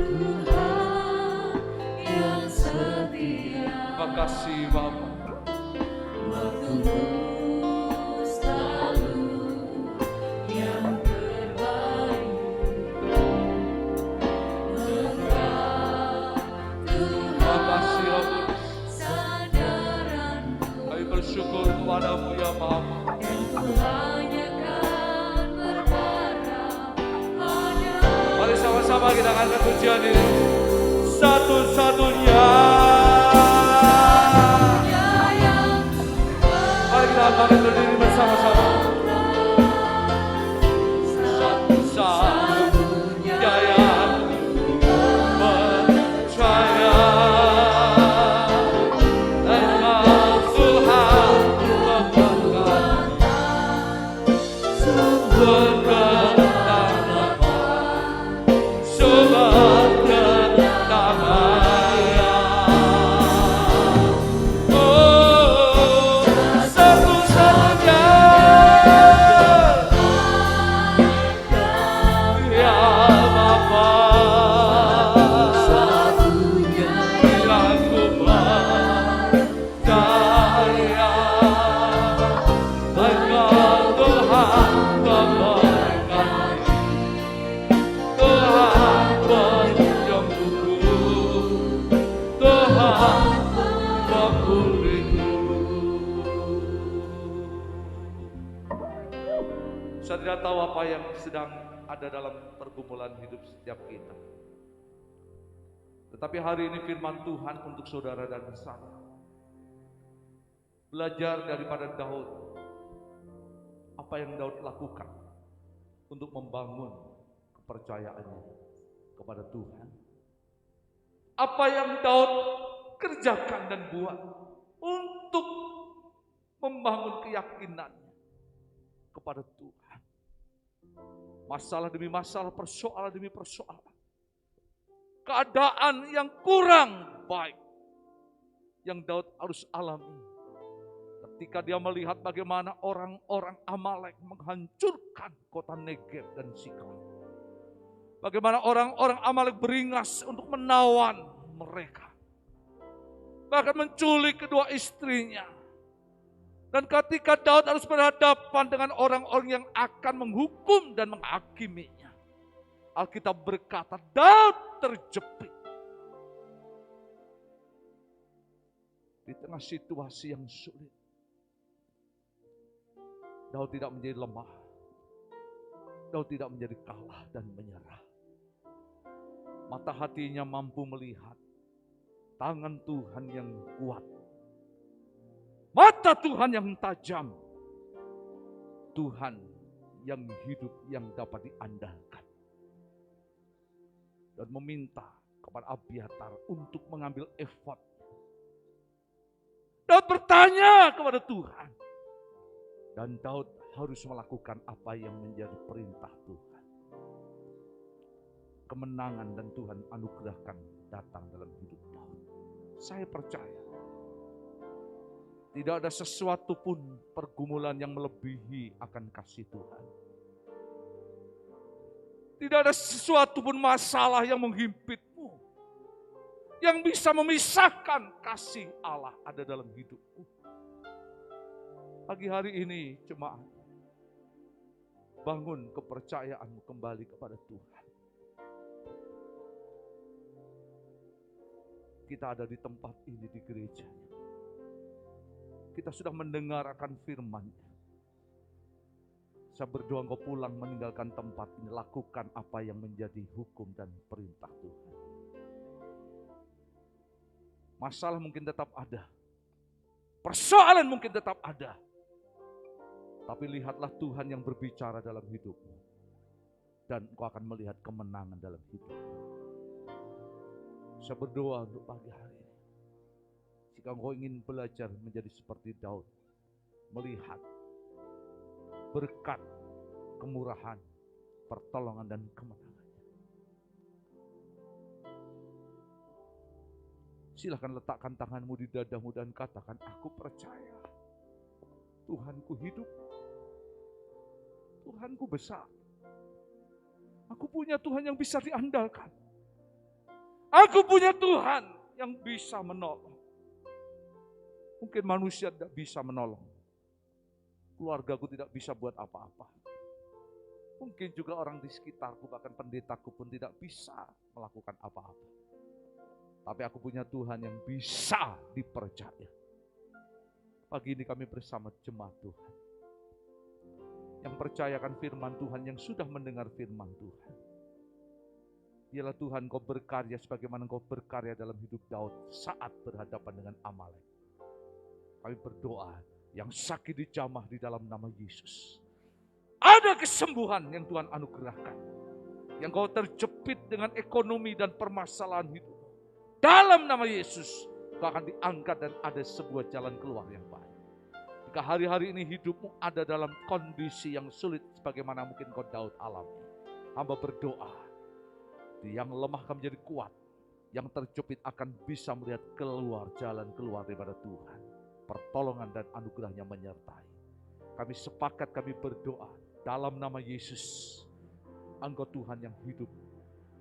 Tuhan yang setia. Terima kasih Bapa. Waktumu selalu yang terbaik. Engkau Terima kasih Tuhan Bapa. sadaranku. Kami bersyukur kepadamu ya Bapa. Ku hanya kan berharap pada Mari sama-sama kita angkat pujian ini. Satu-satunya. Mari kita angkat berdiri bersama-sama. Satu-satunya yang percaya, Engkau Tuhan memberkati, sumber kedamaian, sumber kedamaian. Oh, satu-satunya ya Bapa, yang ku percaya, Engkau Tuhan memberkati, Tuhan penyembuhku, Tuhan pemulihku. Saya tidak tahu apa yang sedang ada dalam pergumulan hidup setiap kita. Tetapi hari ini firman Tuhan untuk saudara dan saya. Belajar daripada Daud. Apa yang Daud lakukan untuk membangun kepercayaannya kepada Tuhan. Apa yang Daud kerjakan dan buat untuk membangun keyakinannya kepada Tuhan. Masalah demi masalah, persoalan demi persoalan. Keadaan yang kurang baik yang Daud harus alami. ketika dia melihat bagaimana orang-orang Amalek menghancurkan kota Negeb dan Siklag. Bagaimana orang-orang Amalek beringas untuk menawan mereka. Bahkan menculik kedua istrinya. Dan ketika Daud harus berhadapan dengan orang-orang yang akan menghukum dan menghakiminya, Alkitab berkata Daud terjepit. Di tengah situasi yang sulit, Daud tidak menjadi lemah. Daud tidak menjadi kalah dan menyerah. Mata hatinya mampu melihat tangan Tuhan yang kuat. Mata Tuhan yang tajam. Tuhan yang hidup yang dapat diandalkan. Dan meminta kepada Abiatar untuk mengambil efod. Daud bertanya kepada Tuhan. Dan Daud harus melakukan apa yang menjadi perintah Tuhan. Kemenangan dan Tuhan anugerahkan datang dalam hidup Daud. Saya percaya. Tidak ada sesuatu pun pergumulan yang melebihi akan kasih Tuhan. Tidak ada sesuatu pun masalah yang menghimpitmu. Yang bisa memisahkan kasih Allah ada dalam hidupmu. Pagi hari ini jemaat, bangun kepercayaanmu kembali kepada Tuhan. Kita ada di tempat ini di gereja. Kita sudah mendengar akan firman-Nya. Saya berdoa engkau pulang meninggalkan tempat ini, lakukan apa yang menjadi hukum dan perintah Tuhan. Masalah mungkin tetap ada. Persoalan mungkin tetap ada. Tapi lihatlah Tuhan yang berbicara dalam hidupmu. Dan engkau akan melihat kemenangan dalam hidupmu. Saya berdoa untuk pagi hari ini. Jika engkau ingin belajar menjadi seperti Daud. Melihat berkat, kemurahan, pertolongan dan kemenangan. Silahkan letakkan tanganmu di dadamu dan katakan, aku percaya Tuhanku hidup. Tuhanku besar. Aku punya Tuhan yang bisa diandalkan. Aku punya Tuhan yang bisa menolong. Mungkin manusia tidak bisa menolong. Keluargaku tidak bisa buat apa-apa. Mungkin juga orang di sekitarku, bahkan pendetaku pun tidak bisa melakukan apa-apa. Tapi aku punya Tuhan yang bisa dipercaya. Pagi ini kami bersama jemaat Tuhan. Yang percayakan firman Tuhan, yang sudah mendengar firman Tuhan. Ialah Tuhan kau berkarya sebagaimana kau berkarya dalam hidup Daud saat berhadapan dengan Amalek. Kami berdoa, yang sakit dijamah di dalam nama Yesus. Ada kesembuhan yang Tuhan anugerahkan. Yang kau terjepit dengan ekonomi dan permasalahan hidup. Dalam nama Yesus, kau akan diangkat dan ada sebuah jalan keluar yang baik. Jika hari-hari ini hidupmu ada dalam kondisi yang sulit, sebagaimana mungkin kau Daud alami. Hamba berdoa, yang lemah akan menjadi kuat. Yang terjepit akan bisa melihat keluar, jalan keluar daripada Tuhan. Pertolongan dan anugerahnya menyertai. Kami sepakat, kami berdoa dalam nama Yesus. Engkau Tuhan yang hidup,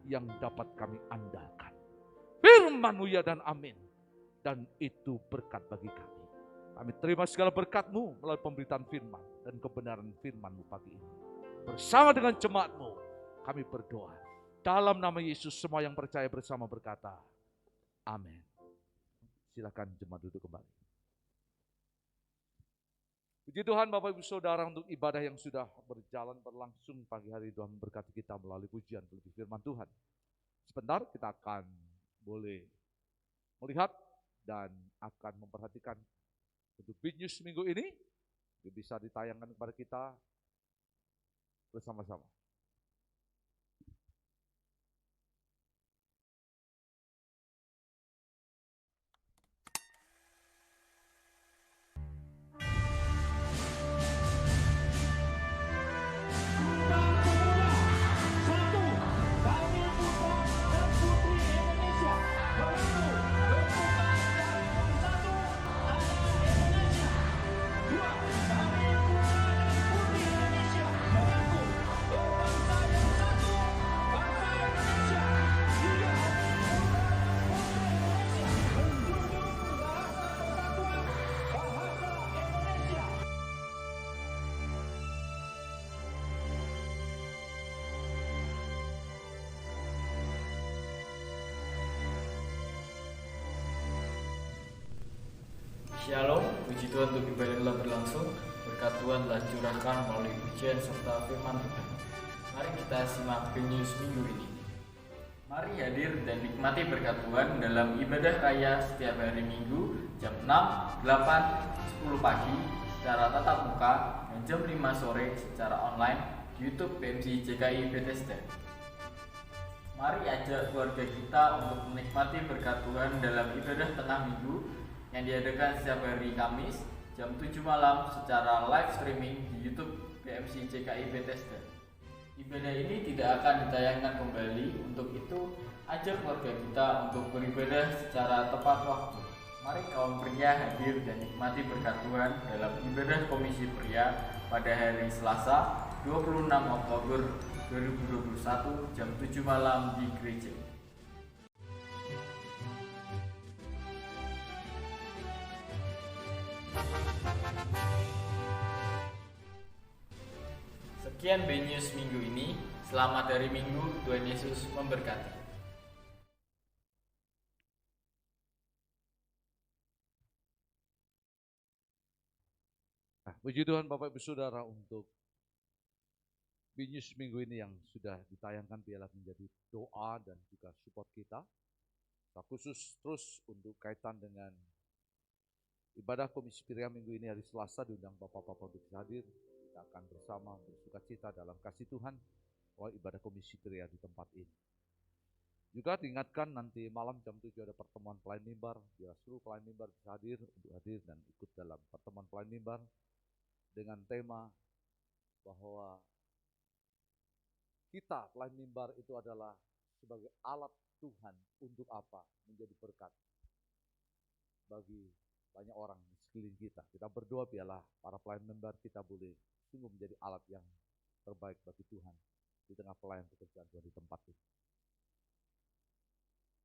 yang dapat kami andalkan. Firman-Mu ya dan amin. Dan itu berkat bagi kami. Kami terima segala berkat-Mu melalui pemberitaan firman dan kebenaran firman-Mu pagi ini. Bersama dengan jemaat-Mu kami berdoa. Dalam nama Yesus semua yang percaya bersama berkata, amin. Silakan jemaat duduk kembali. Puji Tuhan Bapak Ibu Saudara untuk ibadah yang sudah berlangsung pagi hari. Tuhan memberkati kita melalui pujian firman Tuhan. Sebentar kita akan boleh melihat dan akan memperhatikan untuk Big News minggu ini. Bisa ditayangkan kepada kita bersama-sama. Shalom, puji Tuhan untuk ibadah telah berlangsung. Berkat Tuhan telah curahkan melalui pujian serta firman Tuhan. Mari kita simak Good News minggu ini. Mari hadir dan nikmati berkat Tuhan dalam ibadah raya setiap hari Minggu jam 6, 8, 10 pagi secara tatap muka dan jam 5 sore secara online di YouTube PMC JKI Bethesda. Mari ajak keluarga kita untuk menikmati berkat Tuhan dalam ibadah tengah minggu yang diadakan setiap hari Kamis jam 7 malam secara live streaming di YouTube PMC JKI Bethesda. Ibadah ini tidak akan ditayangkan kembali, untuk itu ajak keluarga kita untuk beribadah secara tepat waktu. Mari kaum pria hadir dan nikmati berkat Tuhan dalam ibadah Komisi Pria pada hari Selasa 26 Oktober 2021 jam 7 malam di gereja. Sekian BNews minggu ini. Selamat hari Minggu. Tuhan Yesus memberkati. Puji Tuhan Bapak Ibu Saudara untuk BNews minggu ini yang sudah ditayangkan, biarlah menjadi doa dan juga support kita. Khusus terus untuk kaitan dengan ibadah Komisi Pria minggu ini hari Selasa, diundang Bapak-Bapak untuk hadir. Kita akan bersama bersuka cita dalam kasih Tuhan bahwa ibadah Komisi Pria di tempat ini. Juga diingatkan nanti malam jam 7 ada pertemuan pelayan mimbar. Biar seluruh pelayan mimbar bisa hadir dan ikut dalam pertemuan pelayan mimbar dengan tema bahwa kita pelayan mimbar itu adalah sebagai alat Tuhan untuk apa? Menjadi berkat bagi banyak orang di sekeliling kita. Kita berdoa biarlah para pelayan mimbar kita boleh sungguh menjadi alat yang terbaik bagi Tuhan di tengah pelayan pekerjaan Tuhan di tempat ini.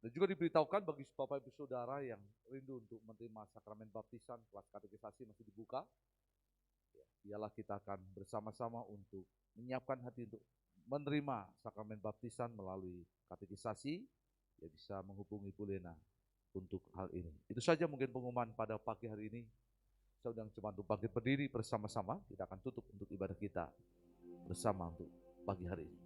Dan juga diberitahukan bagi Bapak Ibu Saudara yang rindu untuk menerima sakramen baptisan, kelas katekisasi masih dibuka. Biarlah kita akan bersama-sama untuk menyiapkan hati untuk menerima sakramen baptisan melalui katekisasi. Ya, bisa menghubungi Bu Lena untuk hal ini. Itu saja mungkin pengumuman pada pagi hari ini. Saya undang jemaat untuk bangkit berdiri bersama-sama. Kita akan tutup untuk ibadah kita bersama untuk pagi hari ini.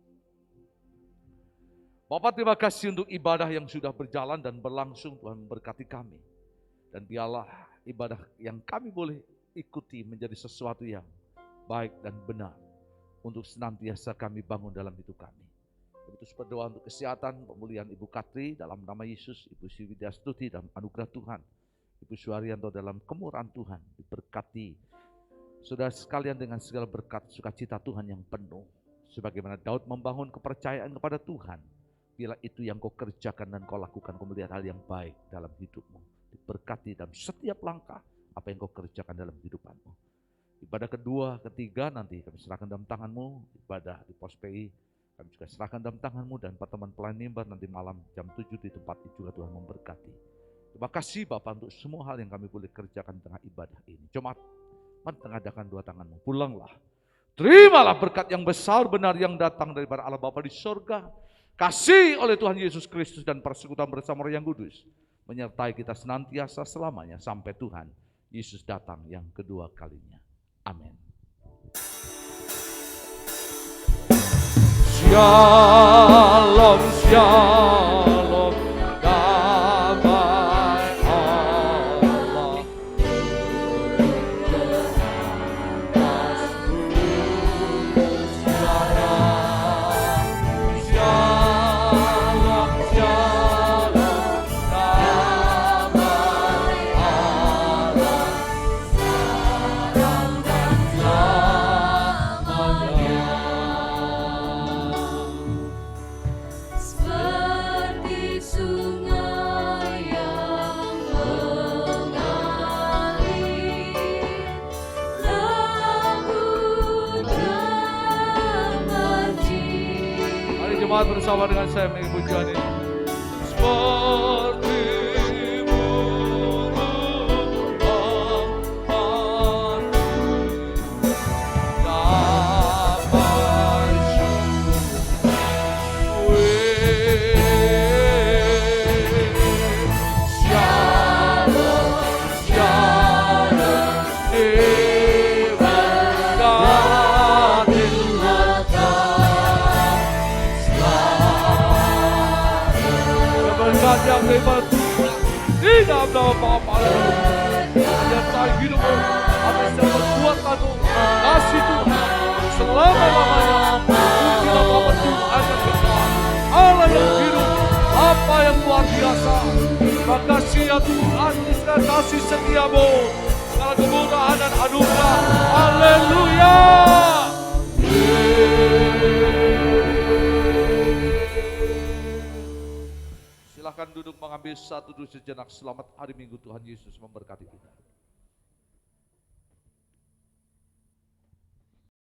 Bapak, terima kasih untuk ibadah yang sudah berjalan dan berlangsung. Tuhan memberkati kami. Dan biarlah ibadah yang kami boleh ikuti menjadi sesuatu yang baik dan benar untuk senantiasa kami bangun dalam hidup kami. Kami terus berdoa untuk kesehatan, pemulihan Ibu Katri dalam nama Yesus, Ibu Sylvia Stuti dalam anugerah Tuhan, Ibu Suharyanto dalam kemurahan Tuhan, diberkati saudara sekalian dengan segala berkat sukacita Tuhan yang penuh. Sebagaimana Daud membangun kepercayaan kepada Tuhan, bila itu yang kau kerjakan dan kau lakukan, kau melihat hal yang baik dalam hidupmu. Diberkati dalam setiap langkah apa yang kau kerjakan dalam kehidupanmu. Ibadah kedua, ketiga nanti kami serahkan dalam tanganmu. Ibadah di Pos PI kami juga serahkan dalam tanganmu, dan pertemuan pelayan mimbar nanti malam jam 7 di tempat itu juga Tuhan memberkati. Terima kasih Bapak untuk semua hal yang kami boleh kerjakan di tengah ibadah ini. Jemaat, mari tengadahkan dua tanganmu, pulanglah. Terimalah berkat yang besar benar yang datang daripada Allah Bapa di sorga. Kasih oleh Tuhan Yesus Kristus dan persekutuan bersama Roh yang Kudus menyertai kita senantiasa selamanya sampai Tuhan Yesus datang yang kedua kalinya. Amin. Shalom, shalom, damai Allah atas bumi segala. Shalom, shalom, damai Allah sekarang dan selamanya. Seperti sungai yang mengalir, lembut dan bersih. Mari jemaat bersama dengan saya mengiringi pujian ini. Seperti burung merpati, damai shalom, shalom, Keberkatan yang hebat di dalam nama Bapa menyertai hidupmu, habis dan kekuatanmu, kasih Tuhan selama-lamanya. Pujilah Bapa Tuhan yang kekal, Allah yang hidup, apa yang luar biasa. Terima kasih ya Tuhan, atas kasih setiamu, segala kemurahan dan anugerah. Haleluya. Silahkan duduk mengambil satu duduk sejenak. Selamat hari Minggu, Tuhan Yesus memberkati kita.